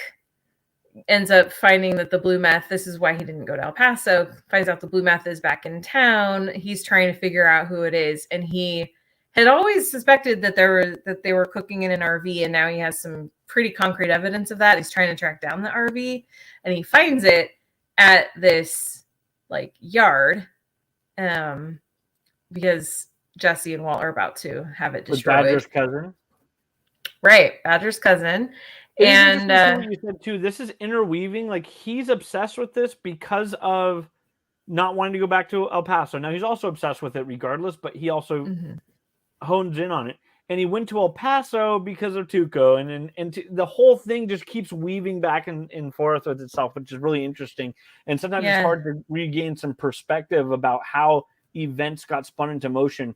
ends up finding that the blue meth, this is why he didn't go to El Paso, finds out the blue meth is back in town. He's trying to figure out who it is, and he had always suspected that they were cooking in an RV, and now he has some pretty concrete evidence of that. He's trying to track down the RV, and he finds it at this like yard, because Jesse and Walt are about to have it destroyed. Badger's cousin, right? Badger's cousin. And what you said too, this is interweaving. Like, he's obsessed with this because of not wanting to go back to El Paso. Now he's also obsessed with it regardless, but he also hones in on it. And he went to El Paso because of Tuco, and the whole thing just keeps weaving back and forth with itself, which is really interesting. And sometimes it's hard to regain some perspective about how events got spun into motion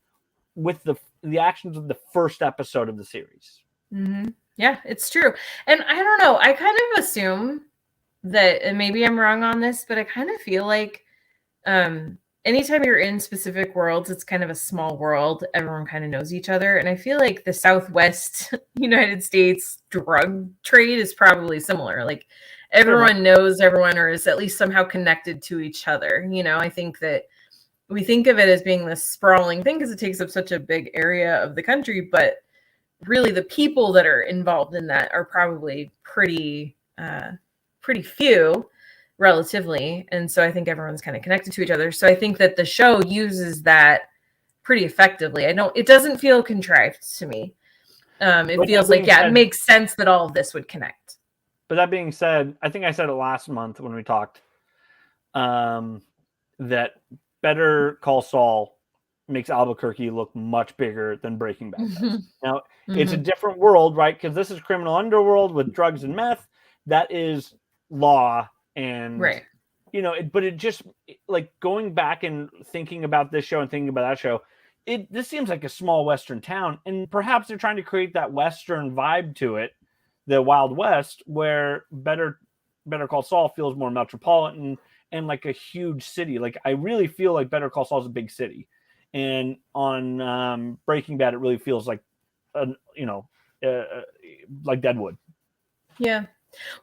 with the actions of the first episode of the series. Yeah, it's true. And I don't know, I kind of assume that, and maybe I'm wrong on this, but I kind of feel like anytime you're in specific worlds, it's kind of a small world. Everyone kind of knows each other. And I feel like the Southwest United States drug trade is probably similar. Like, everyone knows everyone, or is at least somehow connected to each other. I think that we think of it as being this sprawling thing because it takes up such a big area of the country, but really the people that are involved in that are probably pretty pretty few relatively. And so I think everyone's kind of connected to each other. So I think that the show uses that pretty effectively. It doesn't feel contrived to me. It feels like, it makes sense that all of this would connect. But that being said, I think I said it last month when we talked, that Better Call Saul makes Albuquerque look much bigger than Breaking Bad does. Now, it's a different world, right? Because this is criminal underworld with drugs and meth. That is law. And, right. But it just, like, going back and thinking about this show and thinking about that show, this seems like a small Western town. And perhaps they're trying to create that Western vibe to it, the Wild West, where Better Call Saul feels more metropolitan and like a huge city. Like, I really feel like Better Call Saul is a big city. And on Breaking Bad, it really feels like, like Deadwood. Yeah.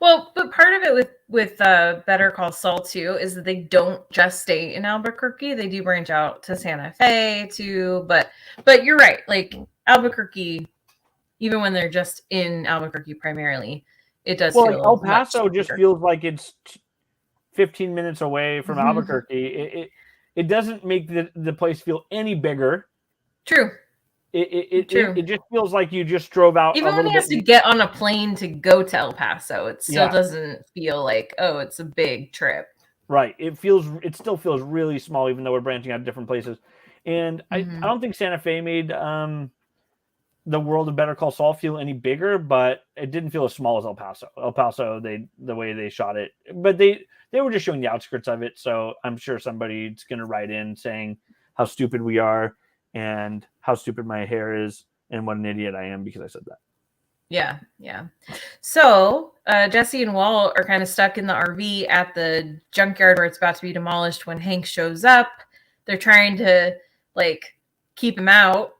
Well, but part of it with Better Call Saul too is that they don't just stay in Albuquerque. They do branch out to Santa Fe too. But you're right. Like Albuquerque, even when they're just in Albuquerque primarily, it does feel like El Paso just feels like it's 15 minutes away from Albuquerque. It doesn't make the place feel any bigger. True. It just feels like you just drove out. Even when he has to get on a plane to go to El Paso, it still doesn't feel like, oh, it's a big trip. Right. It still feels really small, even though we're branching out different places. And I don't think Santa Fe made the world of Better Call Saul feel any bigger, but it didn't feel as small as El Paso. El Paso, the way they shot it, but they were just showing the outskirts of it. So I'm sure somebody's going to write in saying how stupid we are and how stupid my hair is and what an idiot I am because I said that. Yeah. So Jesse and Walt are kind of stuck in the RV at the junkyard where it's about to be demolished when Hank shows up. They're trying to like keep him out.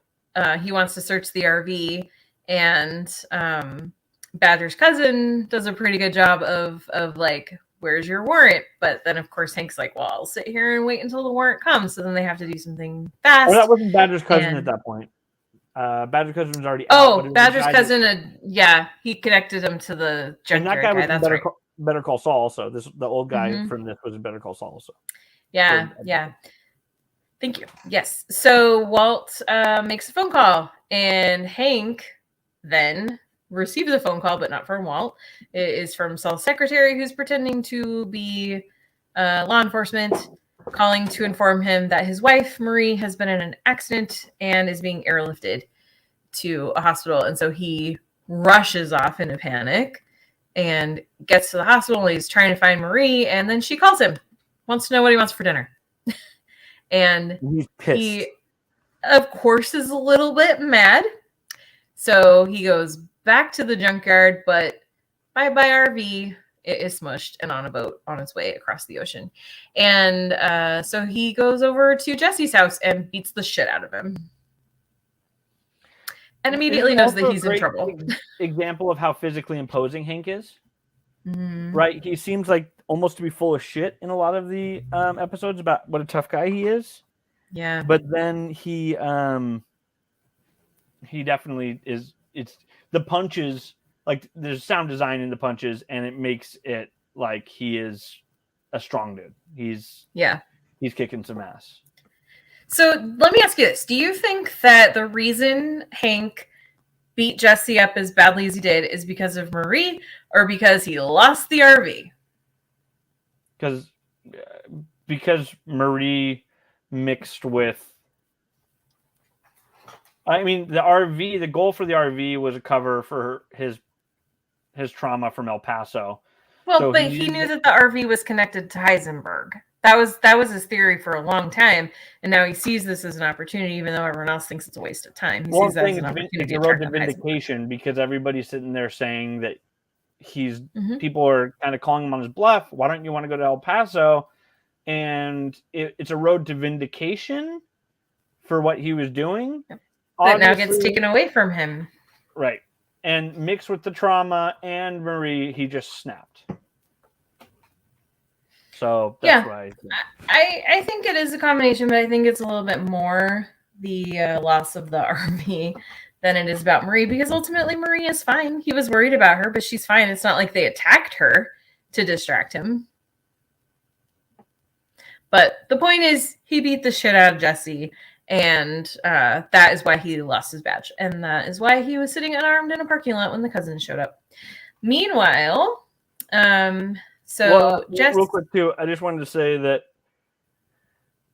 He wants to search the RV, and Badger's cousin does a pretty good job of like, where's your warrant? But then, of course, Hank's like, well, I'll sit here and wait until the warrant comes. So then they have to do something fast. Well, that wasn't Badger's cousin at that point. Badger's cousin was already out. Oh, Badger's cousin, he connected him to the junkyard and that guy was Better Call Saul also. The old guy from this was Better Call Saul also. Yeah. Thank you. Yes. So Walt makes a phone call, and Hank then receives a phone call, but not from Walt. It is from Saul's secretary, who's pretending to be law enforcement, calling to inform him that his wife, Marie, has been in an accident and is being airlifted to a hospital. And so he rushes off in a panic and gets to the hospital. He's trying to find Marie, and then she calls him, wants to know what he wants for dinner. And he's pissed. He, of course, is a little bit mad. So he goes back to the junkyard, but bye-bye RV. It is smushed and on a boat on its way across the ocean. And so he goes over to Jesse's house and beats the shit out of him. And immediately knows that he's in trouble. Example of how physically imposing Hank is. Right? He seems like almost to be full of shit in a lot of the episodes about what a tough guy he is. Yeah. But then he definitely is. It's the punches, like there's sound design in the punches, and it makes it like he is a strong dude. He's kicking some ass. So let me ask you this. Do you think that the reason Hank beat Jesse up as badly as he did is because of Marie or because he lost the RV? Because Marie mixed with... I mean, the goal for the RV was a cover for his trauma from El Paso. Well, so but he knew that the RV was connected to Heisenberg. That was his theory for a long time, and now he sees this as an opportunity, even though everyone else thinks it's a waste of time. He sees that as an opportunity to road to vindication because everybody's sitting there saying that people are kind of calling him on his bluff. Why don't you want to go to El Paso? And it's a road to vindication for what he was doing. That now gets taken away from him. Right. And mixed with the trauma and Marie, he just snapped. So that's why I think it is a combination, but I think it's a little bit more the loss of the RV than it is about Marie, because ultimately Marie is fine. He was worried about her, but she's fine. It's not like they attacked her. to distract him. But the point is, he beat the shit out of Jesse, and that is why he lost his badge. And that is why he was sitting unarmed in a parking lot when the cousins showed up. Meanwhile, real quick too, I just wanted to say that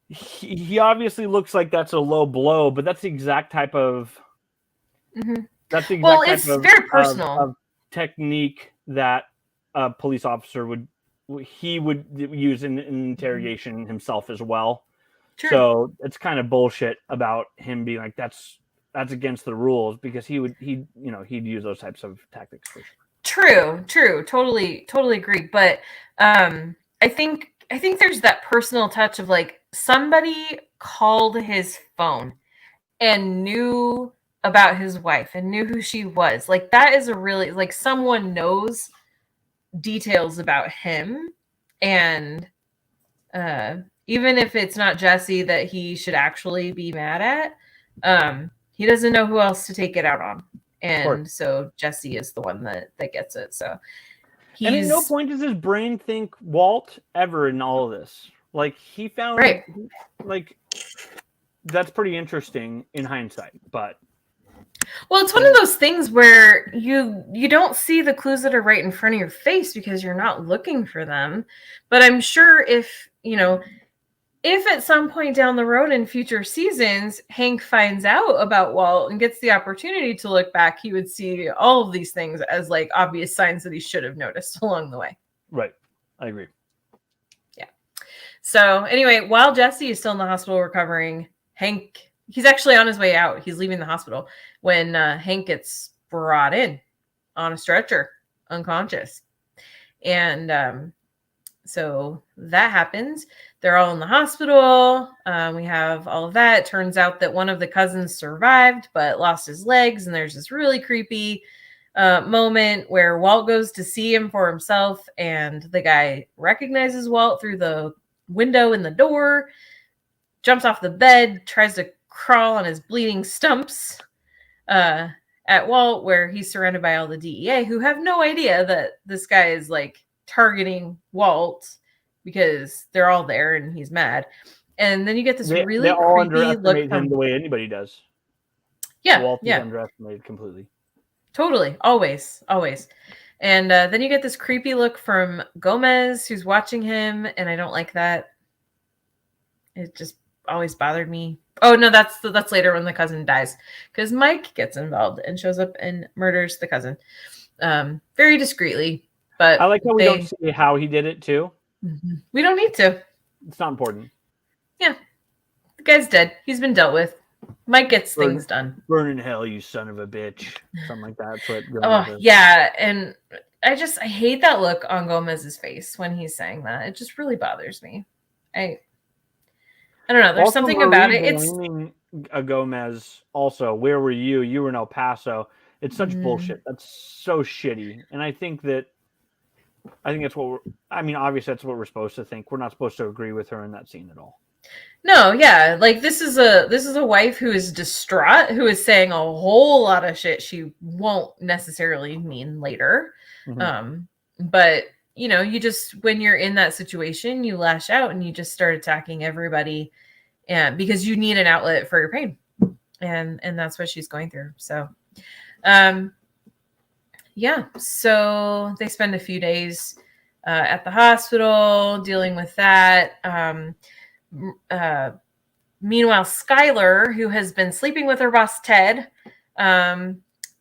he obviously looks like that's a low blow, but that's the exact type of that's the exact it's type very personal of technique that a police officer would use in interrogation himself as well. True. So it's kind of bullshit about him being like that's against the rules, because he'd use those types of tactics for sure. True. Totally agree. But I think there's that personal touch of like somebody called his phone and knew about his wife and knew who she was. Like that is a really, like, someone knows details about him, and even if it's not Jesse that he should actually be mad at, he doesn't know who else to take it out on. And so Jesse is the one that gets it. So and at no point does his brain think Walt ever in all of this. Like he found like that's pretty interesting in hindsight, but well, it's one of those things where you don't see the clues that are right in front of your face because you're not looking for them. But I'm sure if at some point down the road in future seasons, Hank finds out about Walt and gets the opportunity to look back, he would see all of these things as like obvious signs that he should have noticed along the way. Right. I agree. Yeah. So anyway, while Jesse is still in the hospital recovering, he's actually on his way out. He's leaving the hospital when Hank gets brought in on a stretcher, unconscious. And so that happens. They're all in the hospital. We have all of that. It turns out that one of the cousins survived, but lost his legs. And there's this really creepy moment where Walt goes to see him for himself. And the guy recognizes Walt through the window in the door, jumps off the bed, tries to crawl on his bleeding stumps at Walt, where he's surrounded by all the DEA, who have no idea that this guy is like targeting Walt because they're all there and he's mad. And then you get this really they all creepy underestimate look him the way anybody does. Yeah, Walt is underestimated completely. Totally, always. And then you get this creepy look from Gomez, who's watching him, and I don't like that. It just always bothered me. Oh no, that's later when the cousin dies, because Mike gets involved and shows up and murders the cousin, very discreetly. But I like how we don't see how he did it too. We don't need to. It's not important. Yeah, the guy's dead. He's been dealt with. Mike gets things done. Burn in hell, you son of a bitch. Something like that. That's what yeah, and I hate that look on Gomez's face when he's saying that. It just really bothers me. I don't know. There's also something about it. It's a Gomez. Also, where were you? You were in El Paso. It's such bullshit. That's so shitty. And I think that's what obviously that's what we're supposed to think. We're not supposed to agree with her in that scene at all. No, yeah. Like this is a wife who is distraught, who is saying a whole lot of shit she won't necessarily mean later. But you just, when you're in that situation, you lash out and you just start attacking everybody, and because you need an outlet for your pain. And that's what she's going through. So yeah, so they spend a few days at the hospital dealing with that. Meanwhile, Skylar, who has been sleeping with her boss, Ted,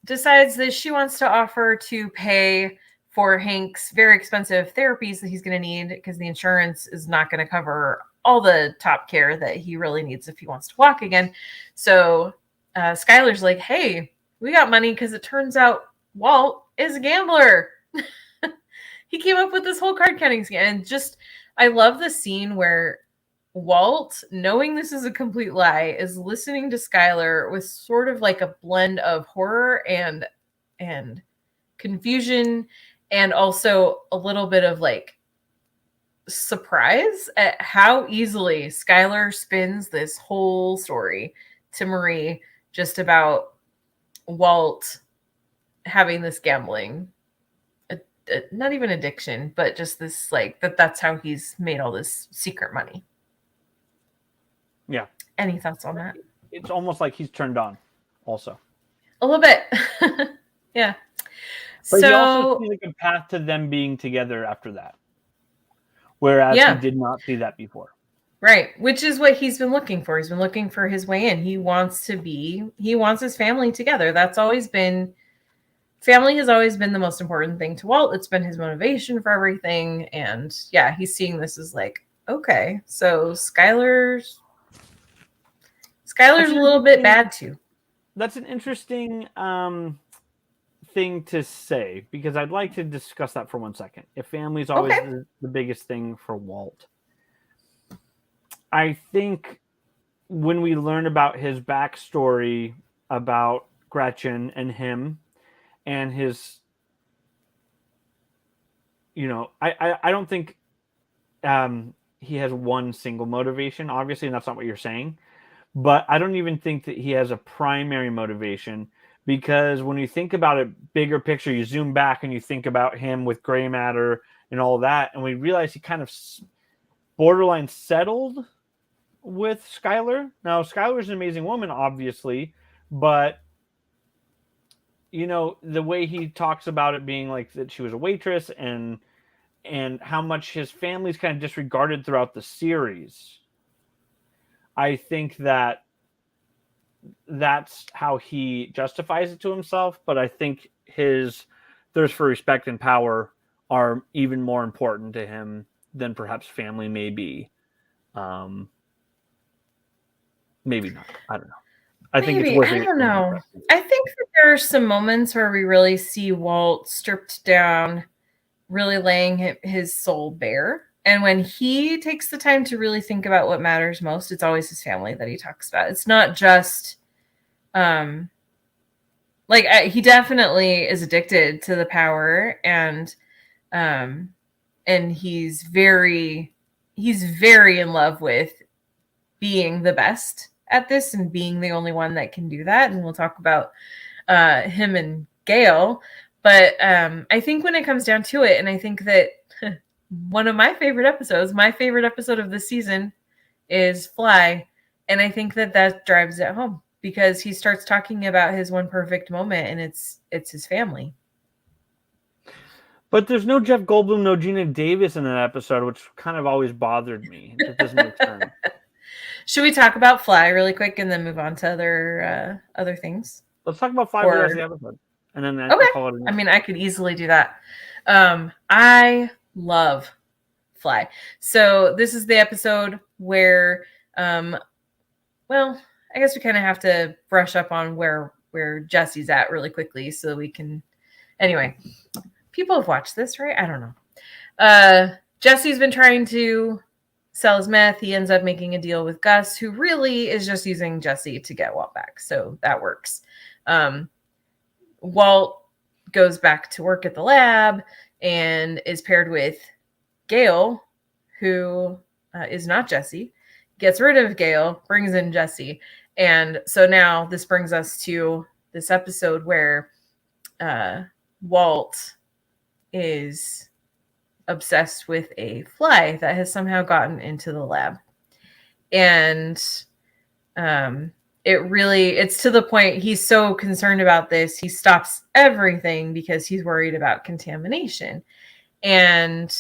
decides that she wants to offer to pay for Hank's very expensive therapies that he's going to need, because the insurance is not going to cover all the top care that he really needs if he wants to walk again. So Skylar's like, hey, we got money, because it turns out Walt is a gambler. He came up with this whole card counting scheme. And just, I love the scene where Walt, knowing this is a complete lie, is listening to Skylar with sort of like a blend of horror and confusion, and also a little bit of like surprise at how easily Skylar spins this whole story to Marie just about Walt having this gambling not even addiction, but just this like that's how he's made all this secret money. Yeah. Any thoughts on that? It's almost like he's turned on also. A little bit. Yeah. But so he also sees like a path to them being together after that. Whereas he did not see that before. Right, which is what he's been looking for. He's been looking for his way in. He wants his family together. Family has always been the most important thing to Walt. It's been his motivation for everything. And yeah, he's seeing this as like, okay, so Skylar's a little bit bad too. That's an interesting thing to say, because I'd like to discuss that for 1 second. If family is always the biggest thing for Walt, I think when we learn about his backstory about Gretchen and him and his, I don't think he has one single motivation, obviously, and that's not what you're saying. But I don't even think that he has a primary motivation, because when you think about it, bigger picture, you zoom back and you think about him with gray matter and all that, and we realize he kind of borderline settled with Skylar. Now, Skylar's an amazing woman, obviously, but the way he talks about it being like that she was a waitress and how much his family's kind of disregarded throughout the series. I think that's how he justifies it to himself, but I think his thirst for respect and power are even more important to him than perhaps family may be. Maybe not. I don't know. I think it's worth it. I don't know. I think that there are some moments where we really see Walt stripped down, really laying his soul bare. And when he takes the time to really think about what matters most, it's always his family that he talks about. It's not just, he definitely is addicted to the power, and he's very in love with being the best at this and being the only one that can do that. And we'll talk about him and Gail. But I think when it comes down to it, and I think that one of my favorite episodes of this season is Fly. And I think that drives it home, because he starts talking about his one perfect moment, and it's his family. But there's no Jeff Goldblum, no Gina Davis in that episode, which kind of always bothered me. It doesn't make sense. Should we talk about Fly really quick and then move on to other things? Let's talk about Fly for the rest of the episode. And then I mean, I could easily do that. I love Fly. So this is the episode where, I guess we kind of have to brush up on where Jesse's at really quickly so we can. Anyway, people have watched this, right? I don't know. Jesse's been trying to sell his meth. He ends up making a deal with Gus, who really is just using Jesse to get Walt back. So that works. Walt goes back to work at the lab and is paired with Gail, who is not Jesse, gets rid of Gail, brings in Jesse. And so now this brings us to this episode where Walt is obsessed with a fly that has somehow gotten into the lab. And it's to the point he's so concerned about this, he stops everything because he's worried about contamination. And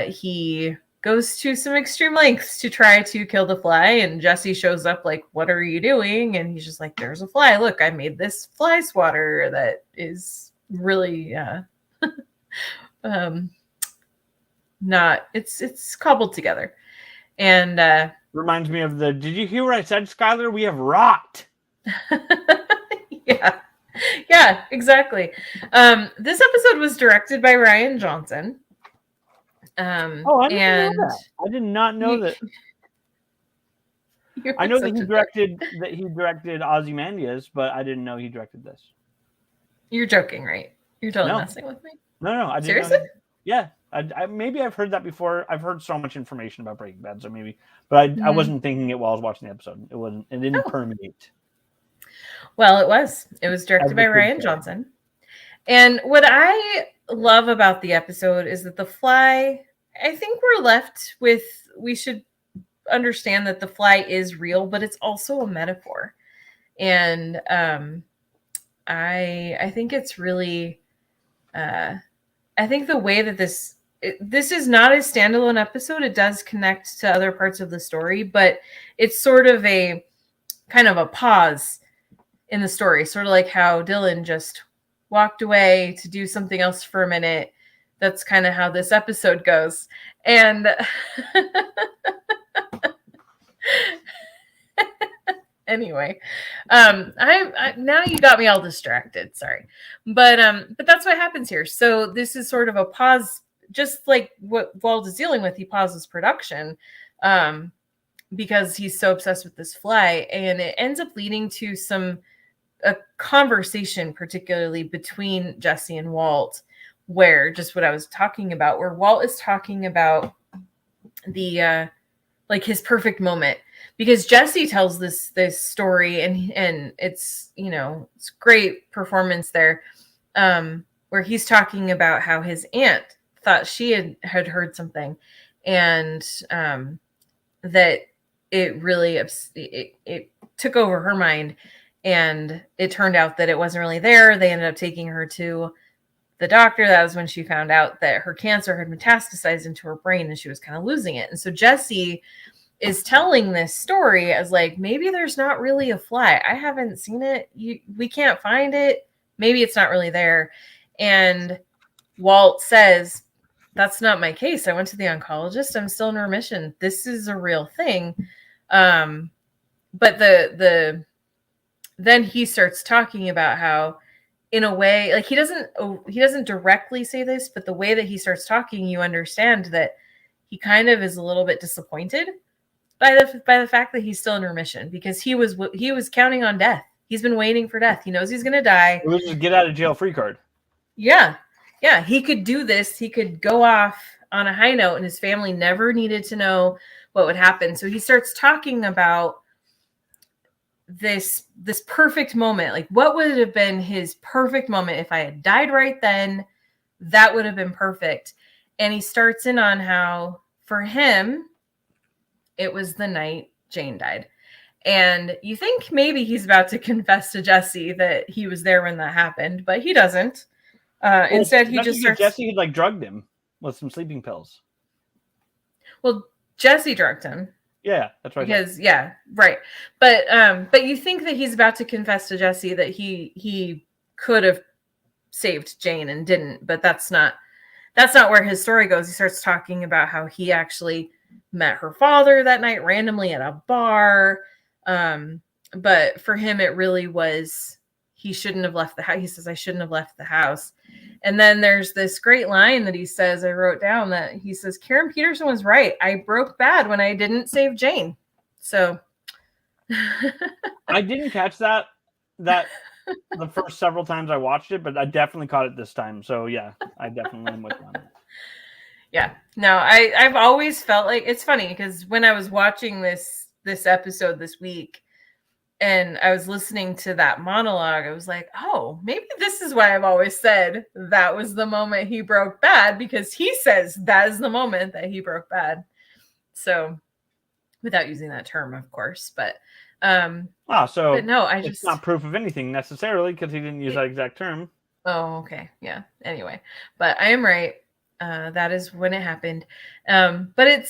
he goes to some extreme lengths to try to kill the fly. And Jesse shows up like, what are you doing? And he's just like, there's a fly. Look, I made this fly swatter that is really it's cobbled together. And reminds me of did you hear what I said, Skylar? We have rot. Yeah, exactly. This episode was directed by Ryan Johnson. I didn't know that. I did not know that. I know that he directed Ozymandias, but I didn't know he directed this. You're joking, right? You're totally messing with me. No, I didn't. Seriously? Yeah, maybe I've heard that before. I've heard so much information about Breaking Bad, so maybe, but I wasn't thinking it while I was watching the episode. It didn't permeate. Well, it was directed by Ryan Johnson. And what I love about the episode is that the fly, I think we're left with, we should understand that the fly is real, but it's also a metaphor. And I think it's really, I think the way that this is not a standalone episode. It does connect to other parts of the story, but it's sort of a kind of a pause in the story, sort of like how Dylan just walked away to do something else for a minute. That's kind of how this episode goes. And anyway, I now you got me all distracted. Sorry, but that's what happens here. So this is sort of a pause, just like what Walt is dealing with. He pauses production, because he's so obsessed with this fly, and it ends up leading to a conversation, particularly between Jesse and Walt, where just what I was talking about, where Walt is talking about the like his perfect moment, because Jesse tells this story, and it's, you know, it's great performance there, where he's talking about how his aunt thought she had heard something, and that it really it took over her mind, and it turned out that it wasn't really there. They ended up taking her to the doctor. That was when she found out that her cancer had metastasized into her brain and she was kind of losing it. And so Jesse is telling this story as like, maybe there's not really a fly. I haven't seen it. We can't find it. Maybe it's not really there. And Walt says, that's not my case. I went to the oncologist. I'm still in remission. This is a real thing. But then he starts talking about how, in a way, like he doesn't directly say this, but the way that he starts talking, you understand that he kind of is a little bit disappointed by the fact that he's still in remission, because he was counting on death. He's been waiting for death. He knows he's going to die. It was just get out of jail free card. Yeah. Yeah. He could do this. He could go off on a high note, and his family never needed to know what would happen. So he starts talking about this perfect moment. Like, what would have been his perfect moment if I had died right then? That would have been perfect. And he starts in on how, for him, it was the night Jane died. And you think maybe he's about to confess to Jesse that he was there when that happened, but he doesn't. Instead, he just starts... Jesse had like drugged him with some sleeping pills. Well, Jesse drugged him. Yeah, that's right. Because right. But you think that he's about to confess to Jesse that he could have saved Jane and didn't, but that's not where his story goes. He starts talking about how he actually met her father that night randomly at a bar. But for him, it really was, he shouldn't have left the house. He says, I shouldn't have left the house. And then there's this great line that he says, I wrote down, that he says, Karen Peterson was right. I broke bad when I didn't save Jane. So I didn't catch that the first several times I watched it, but I definitely caught it this time. So yeah, I definitely am with you on it. Yeah, no, I've always felt like, it's funny because when I was watching this episode this week, and I was listening to that monologue, I was like, oh, maybe this is why I've always said that was the moment he broke bad, because he says that is the moment that he broke bad. So, without using that term, of course, but so no, it's not proof of anything necessarily because he didn't use that exact term. Oh, okay. Yeah. Anyway, but I am right. That is when it happened. But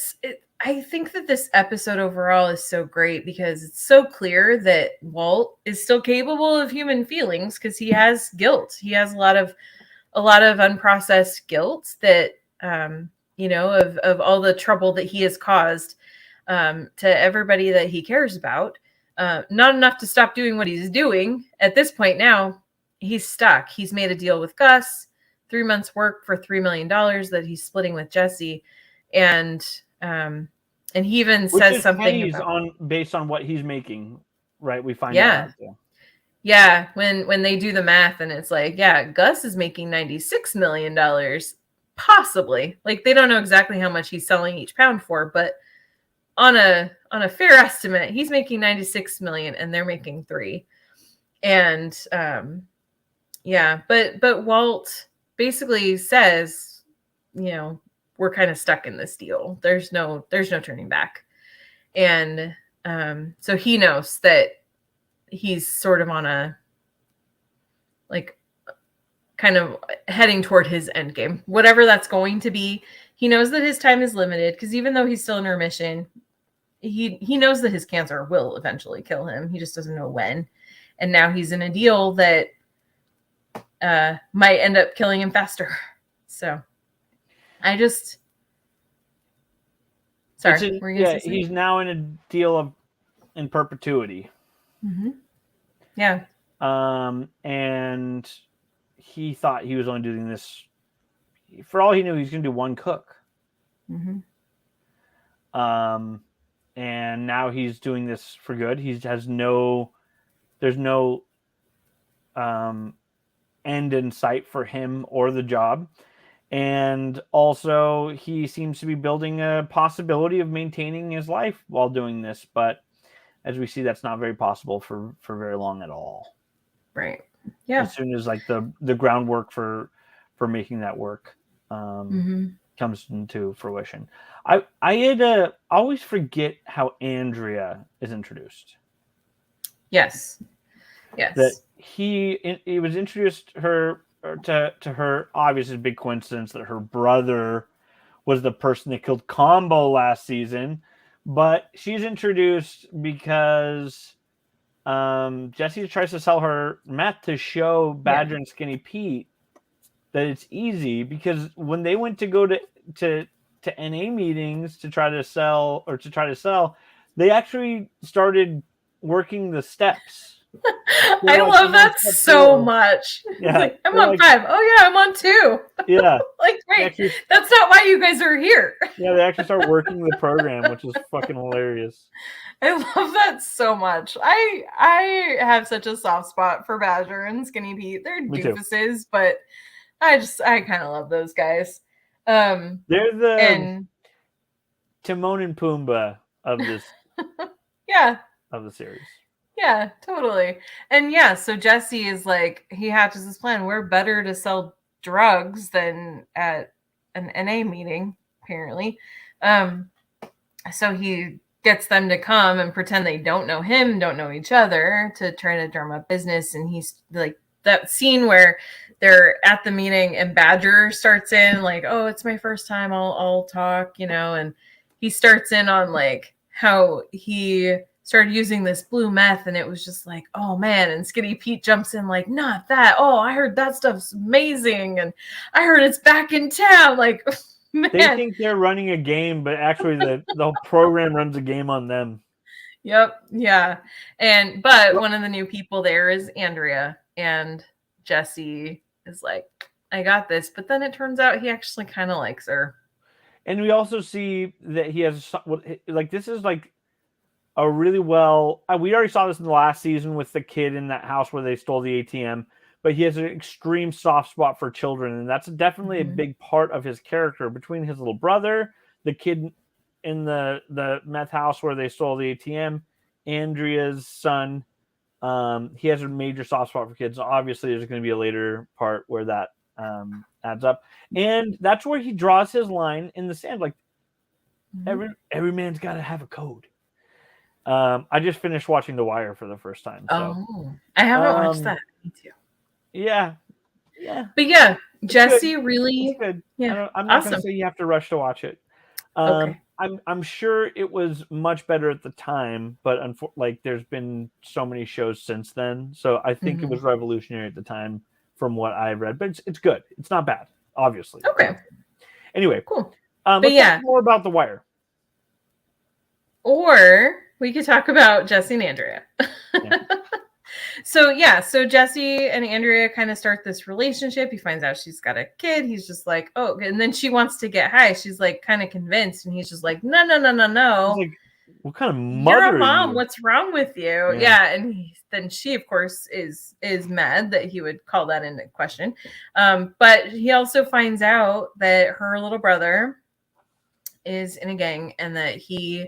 I think that this episode overall is so great because it's so clear that Walt is still capable of human feelings, because he has guilt. He has a lot of unprocessed guilt that, of all the trouble that he has caused to everybody that he cares about. Not enough to stop doing what he's doing. At this point now, he's stuck. He's made a deal with Gus, 3 months work for $3 million that he's splitting with Jesse. And he even says something about, based on what he's making, right? We find out. Yeah. When they do the math, and it's like, Gus is making $96 million, possibly. Like, they don't know exactly how much he's selling each pound for, but on a fair estimate, he's making $96 million and they're making $3 million. And but Walt basically says, you know, we're kind of stuck in this deal. There's no turning back. And so he knows that he's sort of on a, like, kind of heading toward his end game, whatever that's going to be. He knows that his time is limited, because even though he's still in remission, he knows that his cancer will eventually kill him. He just doesn't know when. And now he's in a deal that might end up killing him faster. So I just, sorry. He's now in a deal in perpetuity. Mm-hmm. Yeah. And he thought he was only doing this. For all he knew, he's going to do one cook. Mm-hmm. And now he's doing this for good. There's no end in sight for him or the job. And also he seems to be building a possibility of maintaining his life while doing this. But as we see, that's not very possible for very long at all. Right. Yeah. As soon as like the groundwork for making that work comes into fruition. I had always forget how Andrea is introduced. Yes. That he was introduced to her. Obviously, a big coincidence that her brother was the person that killed Combo last season, but she's introduced because Jesse tries to sell her meth to show Badger and Skinny Pete that it's easy, because when they went to go to NA meetings to try to sell, they actually started working the steps. I love that so much. Yeah, like, I'm on 5. Oh yeah, I'm on 2. Yeah. Like, wait, that's not why you guys are here. Yeah, they actually start working the program, which is fucking hilarious. I love that so much. I have such a soft spot for Badger and Skinny Pete. They're doofuses, but I kind of love those guys. They're the Timon and Pumbaa of this. Yeah. Of the series. Yeah, totally. And yeah, so Jesse is like, he hatches this plan. We're better to sell drugs than at an NA meeting, apparently. So he gets them to come and pretend they don't know him, don't know each other, to try to drum up business. And he's like, that scene where they're at the meeting and Badger starts in like, oh, it's my first time, I'll talk, you know, and he starts in on like how he started using this blue meth, and it was just like, oh man. And Skinny Pete jumps in like, not that. Oh, I heard that stuff's amazing, and I heard it's back in town. Like, man. They think they're running a game, but actually the whole program runs a game on them. Yep. Yeah. But one of the new people there is Andrea, and Jesse is like, I got this. But then it turns out he actually kind of likes her. And we also see that he has, like, this is like a really well, we already saw this in the last season with the kid in that house where they stole the ATM, but he has an extreme soft spot for children. And that's definitely a big part of his character, between his little brother, the kid in the meth house where they stole the ATM, Andrea's son. He has a major soft spot for kids. Obviously, there's going to be a later part where that adds up. And that's where he draws his line in the sand. Like, every man's got to have a code. I just finished watching The Wire for the first time. So. Oh, I haven't watched that. Me too. Yeah. But yeah, Jesse really. Good. Yeah, I'm not going to say you have to rush to watch it. Okay. I'm sure it was much better at the time, but there's been so many shows since then, so I think it was revolutionary at the time from what I read. But it's good. It's not bad, obviously. Okay. Anyway, cool. Let's talk more about The Wire. Or we could talk about Jesse and Andrea. Yeah. So Jesse and Andrea kind of start this relationship. He finds out she's got a kid. He's just like, oh, and then she wants to get high. She's like kind of convinced, and he's just like, no. Like, what kind of mother? You're a mom. What's wrong with you? Yeah. And then she, of course, is mad that he would call that into question. But he also finds out that her little brother is in a gang, and that he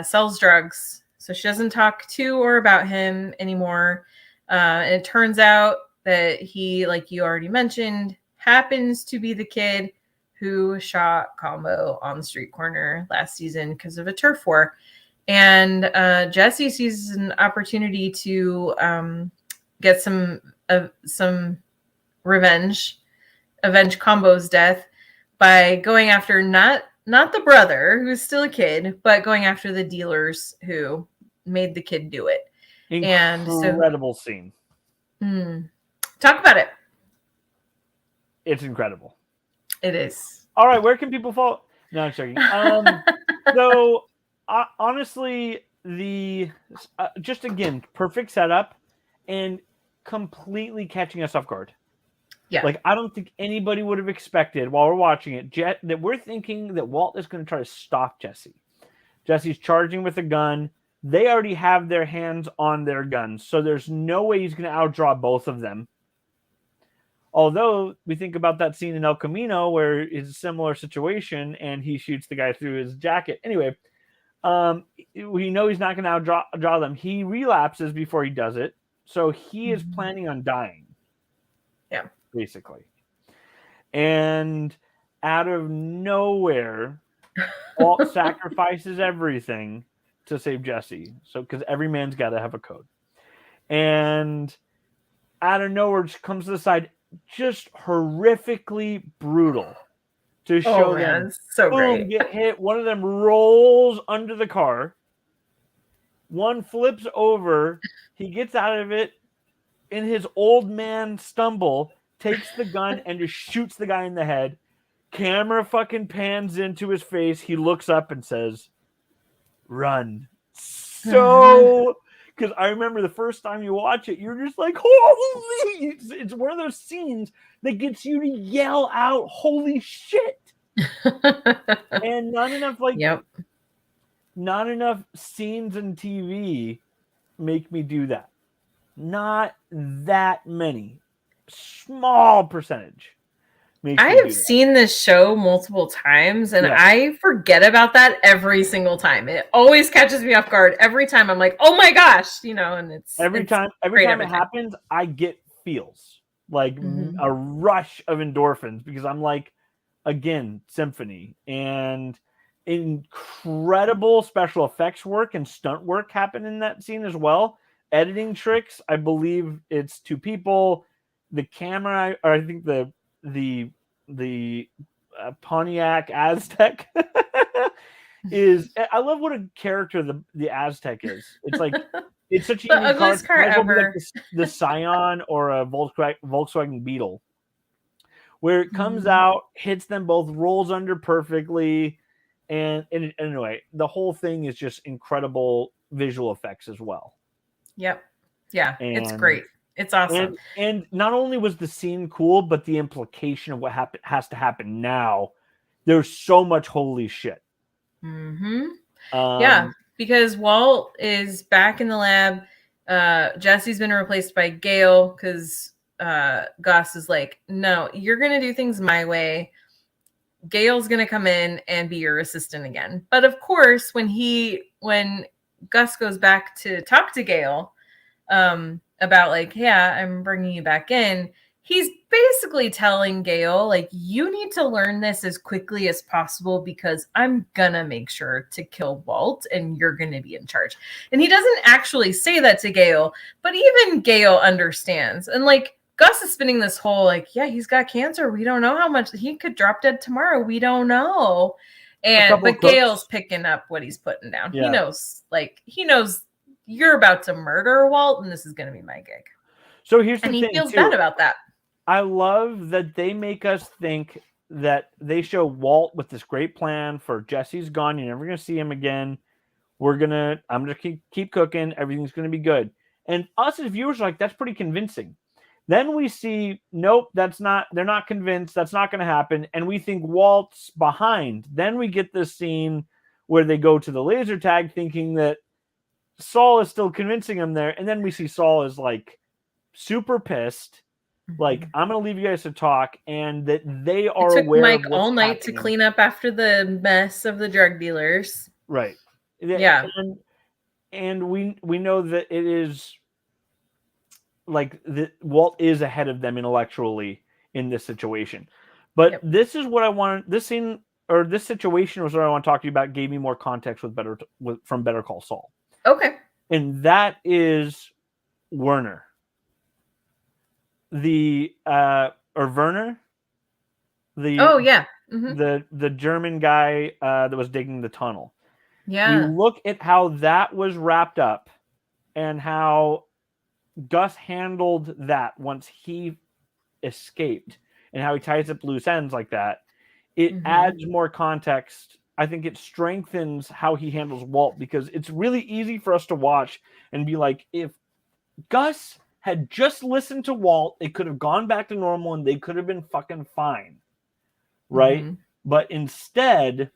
sells drugs. So she doesn't talk to or about him anymore. And it turns out that he, like you already mentioned, happens to be the kid who shot Combo on the street corner last season because of a turf war. And Jesse sees an opportunity to get some revenge, avenge Combo's death by going after not the brother who's still a kid, but going after the dealers who made the kid do it. Incredible scene. Talk about it. It's incredible. It is. All right, where can people follow? No, I'm joking. So, honestly, just again, perfect setup and completely catching us off guard. Yeah. Like, I don't think anybody would have expected while we're watching it that we're thinking that Walt is going to try to stop Jesse. Jesse's charging with a gun. They already have their hands on their guns, so there's no way he's going to outdraw both of them. Although we think about that scene in El Camino where it's a similar situation and he shoots the guy through his jacket. Anyway, we know he's not going to outdraw them. He relapses before he does it, so he is planning on dying. Yeah. Basically. And out of nowhere, Walt sacrifices everything to save Jesse. So, because every man's got to have a code. And out of nowhere, just comes to the side, just horrifically brutal to show them. So boom, great. Get hit. One of them rolls under the car. One flips over. He gets out of it in his old man stumble, takes the gun and just shoots the guy in the head. Camera fucking pans into his face. He looks up and says, "Run." So, because I remember the first time you watch it, you're just like, holy! It's one of those scenes that gets you to yell out, "Holy shit!" And not enough scenes in TV make me do that. Not that many. Small percentage. I have seen this show multiple times and I forget about that every single time. It always catches me off guard. Every time I'm like, oh my gosh, and it's every time it happens, I get feels like a rush of endorphins because I'm like, again, symphony and incredible special effects work and stunt work happen in that scene as well. Editing tricks, I believe it's two people. The camera, or I think the Pontiac Aztec is. I love what a character the Aztec is. It's like it's such a the ugliest car ever. Like the Scion or a Volkswagen Beetle, where it comes out, hits them both, rolls under perfectly, and anyway, the whole thing is just incredible visual effects as well. Yep. Yeah, it's great. It's awesome. And not only was the scene cool, but the implication of what has to happen now. There's so much holy shit. Yeah, because Walt is back in the lab. Jesse's been replaced by Gale because Gus is like, no, you're going to do things my way. Gale's going to come in and be your assistant again. But of course, when Gus goes back to talk to Gale, about like, yeah, I'm bringing you back in. He's basically telling Gale, like, you need to learn this as quickly as possible because I'm gonna make sure to kill Walt and you're gonna be in charge. And he doesn't actually say that to Gale, but even Gale understands. And like, Gus is spinning this whole like, yeah, he's got cancer. We don't know how much he could drop dead tomorrow. We don't know. But Gale's picking up what he's putting down. Yeah. He knows you're about to murder Walt, and this is going to be my gig. So here's the thing, he feels bad about that. I love that they make us think that they show Walt with this great plan for Jesse's gone. You're never going to see him again. I'm going to keep cooking. Everything's going to be good. And us as viewers are like, that's pretty convincing. Then we see, nope, they're not convinced. That's not going to happen. And we think Walt's behind. Then we get this scene where they go to the laser tag thinking that Saul is still convincing him there. And then we see Saul is like super pissed. Like, I'm going to leave you guys to talk. And that they are aware Mike of what's all night happening. To clean up after the mess of the drug dealers. Right. Yeah. And we know that it is like Walt is ahead of them intellectually in this situation. But this is what I want. This scene or this situation was what I want to talk to you about. Gave me more context from Better Call Saul. Okay. And that is Werner. Or Werner. The German guy that was digging the tunnel. Yeah. You look at how that was wrapped up and how Gus handled that once he escaped and how he ties up loose ends like that. It adds more context. I think it strengthens how he handles Walt, because it's really easy for us to watch and be like, if Gus had just listened to Walt, it could have gone back to normal and they could have been fucking fine. Right? But instead,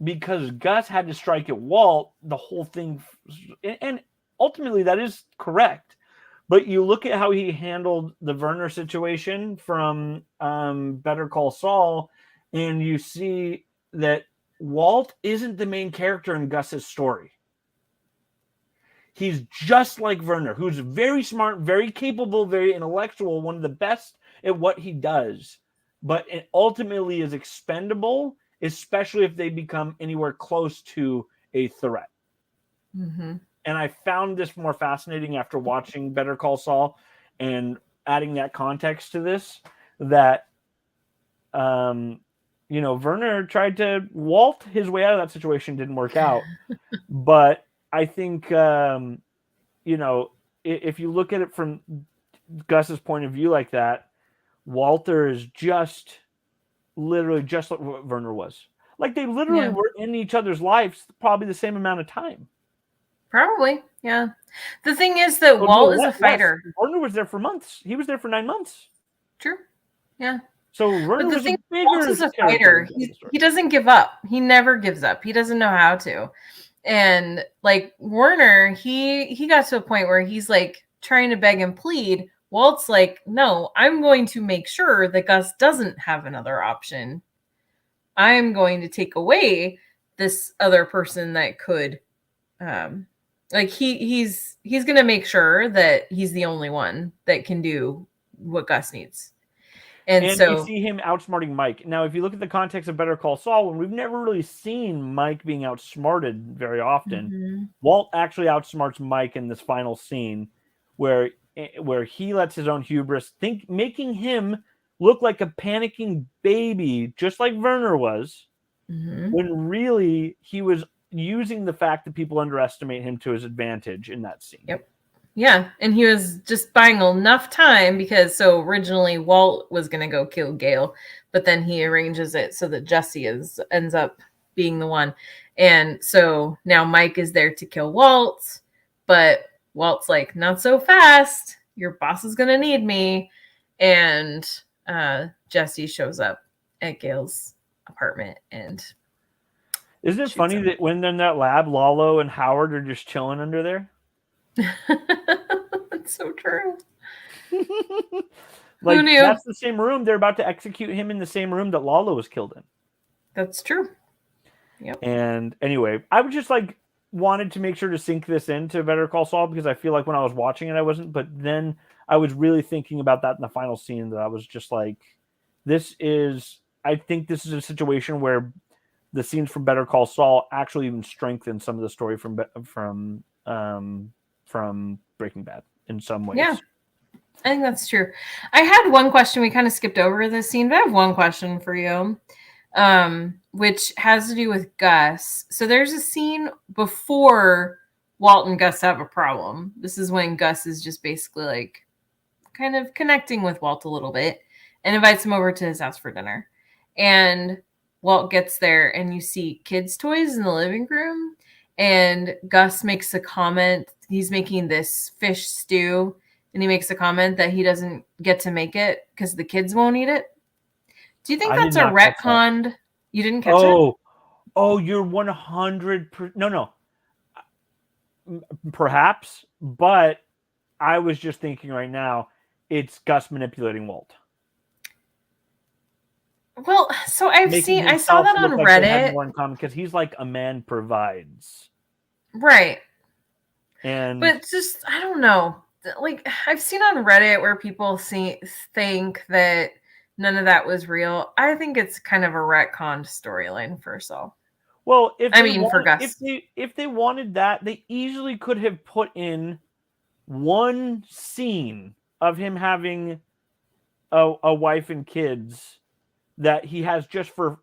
because Gus had to strike at Walt, the whole thing, and ultimately that is correct. But you look at how he handled the Werner situation from Better Call Saul, and you see that Walt isn't the main character in Gus's story. He's just like Werner, who's very smart, very capable, very intellectual, one of the best at what he does. But it ultimately is expendable, especially if they become anywhere close to a threat. And I found this more fascinating after watching Better Call Saul and adding that context to this, that, Werner tried to Walt his way out of that situation, didn't work out. But I think, if you look at it from Gus's point of view like that, Walter is literally just like what Werner was. Like, they literally were in each other's lives probably the same amount of time. Probably, yeah. The thing is that Walt is a fighter. Werner was there for months. He was there for 9 months. True. Yeah. So Werner was a bigger Walt is a fighter. He doesn't give up. He never gives up. He doesn't know how to. And like Werner, he got to a point where he's like trying to beg and plead. Walt's like, no, I'm going to make sure that Gus doesn't have another option. I'm going to take away this other person that could, he's going to make sure that he's the only one that can do what Gus needs. And so you see him outsmarting Mike. Now, if you look at the context of Better Call Saul, when we've never really seen Mike being outsmarted very often, Walt actually outsmarts Mike in this final scene where he lets his own hubris making him look like a panicking baby, just like Werner was, when really he was using the fact that people underestimate him to his advantage in that scene. Yep. Yeah, and he was just buying enough time because originally Walt was going to go kill Gale, but then he arranges it so that Jesse ends up being the one. And so now Mike is there to kill Walt, but Walt's like, not so fast. Your boss is going to need me. And Jesse shows up at Gale's apartment and isn't it funny that when they're in that lab, Lalo and Howard are just chilling under there? That's so true. Like, who knew? That's the same room. They're about to execute him in the same room that Lalo was killed in. That's true. Yep. And anyway, I was just like wanted to make sure to sink this into Better Call Saul, because I feel like when I was watching it, I wasn't. But then I was really thinking about that in the final scene, that I was just like, I think this is a situation where the scenes from Better Call Saul actually even strengthen some of the story from Breaking Bad in some ways. Yeah, I think that's true. I had one question. We kind of skipped over this scene, but I have one question for you, which has to do with Gus. So there's a scene before Walt and Gus have a problem. This is when Gus is just basically like kind of connecting with Walt a little bit and invites him over to his house for dinner. And Walt gets there and you see kids' toys in the living room. And Gus makes a comment. He's making this fish stew, and he makes a comment that he doesn't get to make it because the kids won't eat it. Do you think that's a retconned? You didn't catch it? Oh, you're 100%. No. Perhaps, but I was just thinking right now, it's Gus manipulating Walt. Well, so I saw that on Reddit. More in common because he's like a man provides, right? But just I don't know. Like I've seen on Reddit where people think that none of that was real. I think it's kind of a retconned storyline for Saul. Well, For Gus. if they wanted that, they easily could have put in one scene of him having a wife and kids that he has just for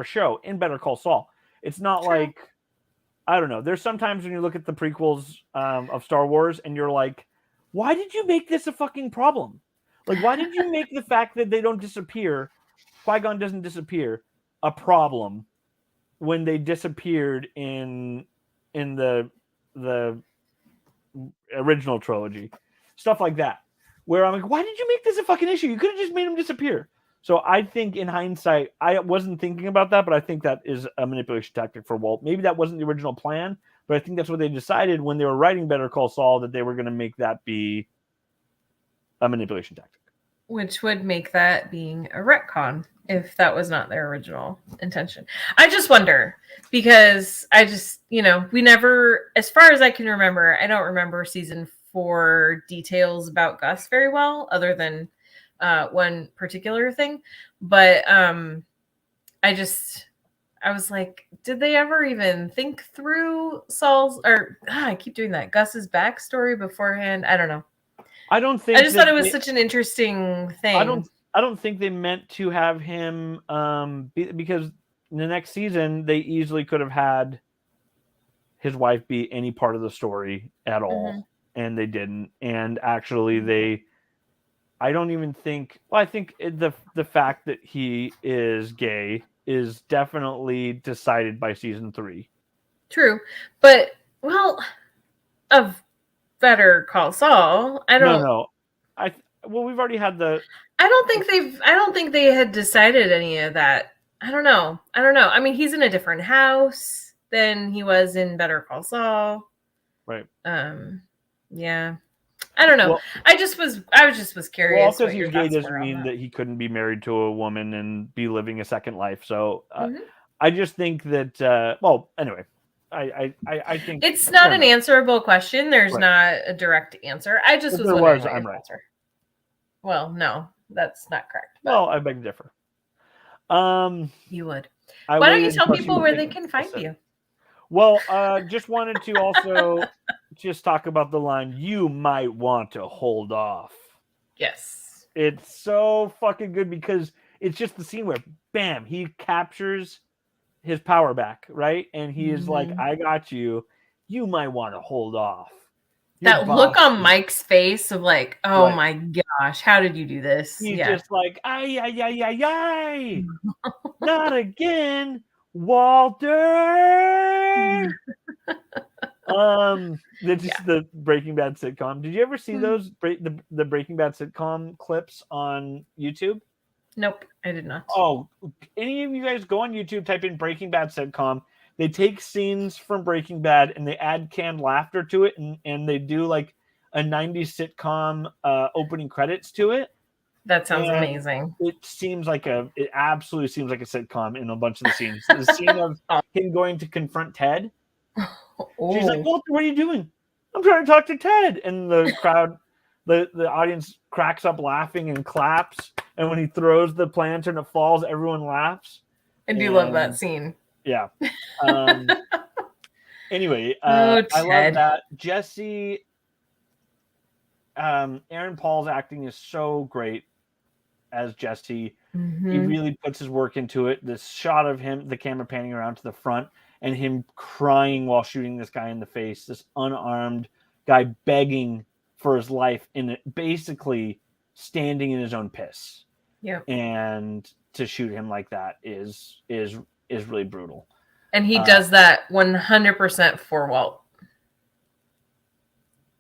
show in Better Call Saul. It's not like, I don't know. There's sometimes when you look at the prequels of Star Wars and you're like, why did you make this a fucking problem? Like, why did you make the fact that they don't disappear, Qui-Gon doesn't disappear, a problem when they disappeared in the original trilogy? Stuff like that. Where I'm like, why did you make this a fucking issue? You could have just made him disappear. So I think in hindsight, I wasn't thinking about that, but I think that is a manipulation tactic for Walt. Maybe that wasn't the original plan, but I think that's what they decided when they were writing Better Call Saul, that they were going to make that be a manipulation tactic. Which would make that being a retcon if that was not their original intention. I just wonder, because I just, we never, as far as I can remember, I don't remember season 4 details about Gus very well, other than one particular thing. But I was like, did they ever even think through Saul's, or I keep doing that, Gus's backstory beforehand? I don't know. I don't think. I just thought it was such an interesting thing. I don't think they meant to have him because in the next season they easily could have had his wife be any part of the story at all, and they didn't. And actually, I don't even think. Well, I think the fact that he is gay is definitely decided by season 3. True, but of Better Call Saul, I don't. No. We've already had the. I don't think they had decided any of that. I don't know. I mean, he's in a different house than he was in Better Call Saul. Right. Yeah. I don't know. Well, I was curious. Well, because he's gay doesn't mean that he couldn't be married to a woman and be living a second life. So I just think that. Anyway, I think it's not an answerable question. There's not a direct answer. I just was wondering. I'm right. Answer. Well, no, that's not correct. But... Well, I beg to differ. You would. Why don't you tell people where they can find you? Well, just wanted to also just talk about the line, you might want to hold off. Yes. It's so fucking good because it's just the scene where, bam, he captures his power back, right? And he is like, I got you. You might want to hold off. That look on Mike's face of like, oh my gosh, how did you do this? He's just like, ay, not again, Walter. That's just the Breaking Bad sitcom. Did you ever see those the Breaking Bad sitcom clips on YouTube? Nope, I did not. Oh, any of you guys go on YouTube, type in Breaking Bad sitcom. They take scenes from Breaking Bad and they add canned laughter to it, and they do like a 90s sitcom opening credits to it. That sounds amazing. It absolutely seems like a sitcom in a bunch of the scenes. The scene of him going to confront Ted. She's like, Walter, what are you doing? I'm trying to talk to Ted. And the crowd, the audience cracks up laughing and claps. And when he throws the planter and it falls, everyone laughs. I do love that scene. Yeah. Anyway, I love that. Jesse, Aaron Paul's acting is so great as Jesse. He really puts his work into it. This shot of him, the camera panning around to the front, and him crying while shooting this guy in the face, this unarmed guy begging for his life and basically standing in his own piss. Yeah. And to shoot him like that is really brutal. And he does that 100% for Walt.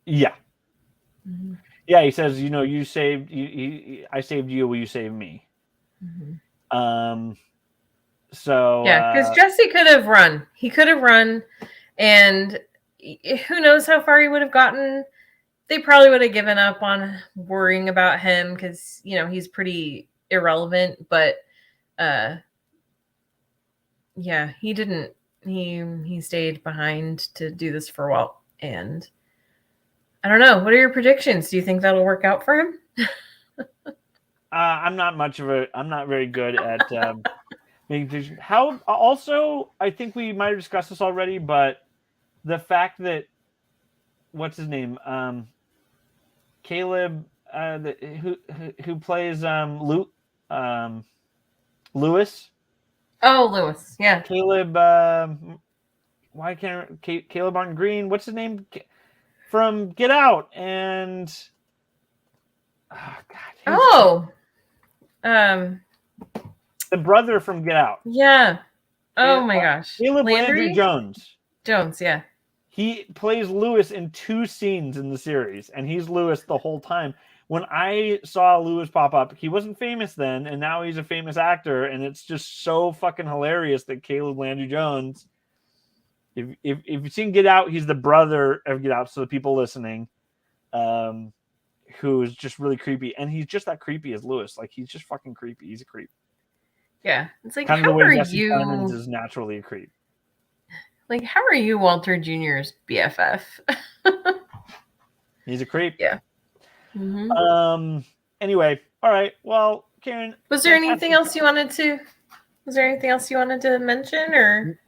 Yeah. Yeah, he says, you saved I saved you, will you save me? So yeah, because Jesse could have run. He could have run, and who knows how far he would have gotten. They probably would have given up on worrying about him because he's pretty irrelevant. But yeah, he didn't. He stayed behind to do this for Walt, and I don't know. What are your predictions? Do you think that'll work out for him? I'm not very good at making decisions. How also, I think we might have discussed this already, but the fact that what's his name, Caleb, who plays Lewis. Oh, Lewis. Yeah. Caleb. Why can't Caleb Martin Green? What's his name from Get Out? And God, um, the brother from Get Out. Yeah. Oh my gosh. Caleb Landry Jones. Jones, yeah. He plays Lewis in 2 scenes in the series, and he's Lewis the whole time. When I saw Lewis pop up, he wasn't famous then, and now he's a famous actor, and it's just so fucking hilarious that Caleb Landry Jones, if you've seen Get Out, he's the brother of Get Out, so the people listening, who's just really creepy, and he's just that creepy as Lewis. Like, he's just fucking creepy. He's a creep. Yeah. It's like, kind of how the way are Jesse you... Plemons is naturally a creep. Like, how are you Walter Jr.'s BFF? He's a creep. Yeah. Mm-hmm. Anyway, all right. Well, Karen, was there anything else you wanted to mention, or?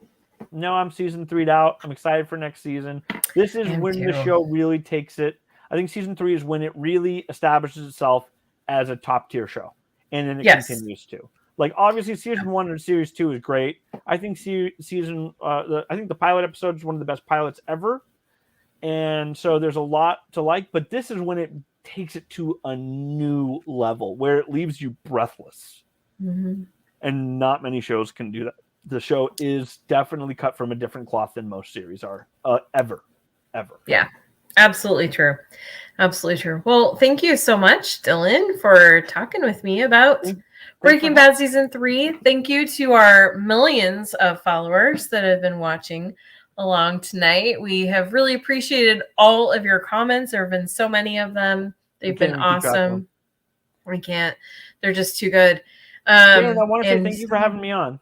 No, I'm season 3'd out. I'm excited for next season. This is when the show really takes it. I think season 3 is when it really establishes itself as a top tier show, and then it continues to. Like, obviously, season 1 and series 2 is great. I think I think the pilot episode is one of the best pilots ever, and so there's a lot to like. But this is when it takes it to a new level where it leaves you breathless, and not many shows can do that. The show is definitely cut from a different cloth than most series are ever. Yeah, absolutely true. Absolutely true. Well, thank you so much, Dylan, for talking with me about Breaking Bad Season 3. Thank you to our millions of followers that have been watching along tonight. We have really appreciated all of your comments. There have been so many of them. They've been awesome. We can't. They're just too good. Karen, I want to say thank you for having me on.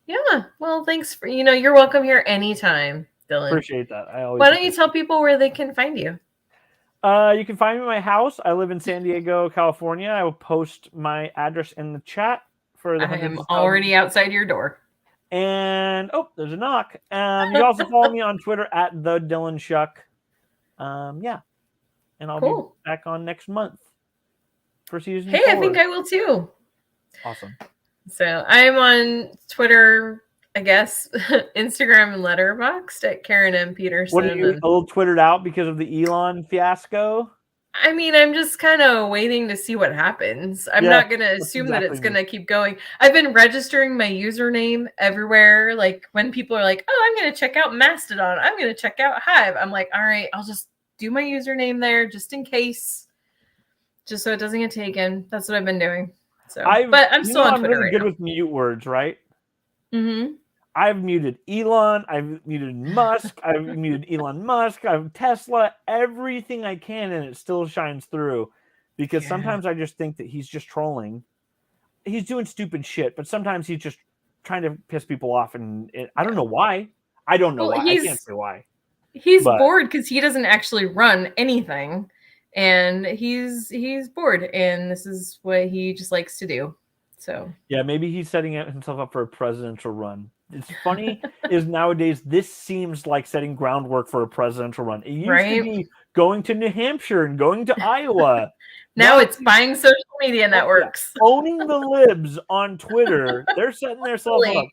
Yeah. Well, thanks for, you're welcome here anytime, Dylan. Appreciate that. Why don't you tell people where they can find you? You can find me at my house. I live in San Diego, California. I will post my address in the chat for the. I am already outside your door. And there's a knock. You can also follow me on Twitter at the Dylan Schuck. Yeah, and I'll be back on next month for season 4. I think I will too. Awesome. So I am on Twitter, I guess, Instagram and Letterboxd at Karen M. Peterson. What are you a little twittered out because of the Elon fiasco? I mean, I'm just kind of waiting to see what happens. I'm not going to assume that it's going to keep going. I've been registering my username everywhere. Like, when people are like, oh, I'm going to check out Mastodon, I'm going to check out Hive, I'm like, all right, I'll just do my username there just in case, just so it doesn't get taken. That's what I've been doing. So, but I'm still on Twitter. I'm really good with mute words, right? Mm-hmm. I've muted Elon. I've muted Musk. I've muted Elon Musk. I've Tesla. Everything I can, and it still shines through. Because sometimes I just think that he's just trolling. He's doing stupid shit, but sometimes he's just trying to piss people off, and I don't know why. I don't know why. I can't say why. He's bored because he doesn't actually run anything. And he's bored, and this is what he just likes to do. So yeah, maybe he's setting himself up for a presidential run. It's funny is nowadays this seems like setting groundwork for a presidential run. It used to be going to New Hampshire and going to Iowa. Now it's buying social media networks. Yeah. Owning the libs on Twitter. They're setting themselves up.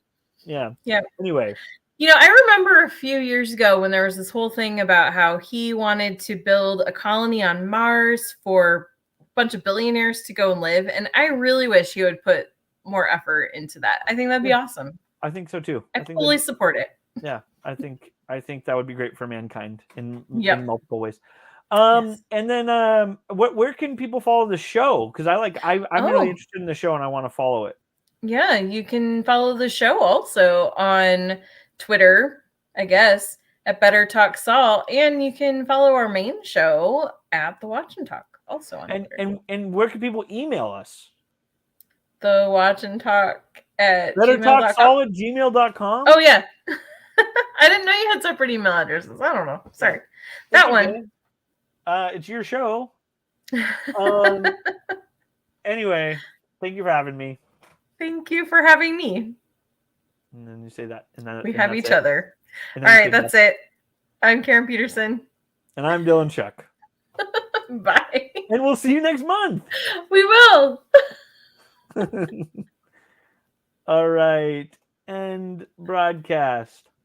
Yeah. Yeah. Anyway. I remember a few years ago when there was this whole thing about how he wanted to build a colony on Mars for a bunch of billionaires to go and live. And I really wish he would put more effort into that. I think that'd be awesome. I think so too. I fully support it. Yeah, I think that would be great for mankind in multiple ways. And then where can people follow the show? Because I'm really interested in the show and I want to follow it. Yeah, you can follow the show also on Twitter, I guess, at BetterTalkSaul, and you can follow our main show at The Watch and Talk also on Twitter. And where can people email us? The Watch and Talk at BetterTalkSaul@gmail.com. Oh yeah. I didn't know you had separate email addresses. I don't know. Sorry. That one. It's your show. Anyway, thank you for having me. Thank you for having me. And then you say that. And We and have that's each it. other. And All then you right, say that's it. I'm Karen Peterson. And I'm Dylan Schuck. Bye. And we'll see you next month. We will. All right. End broadcast.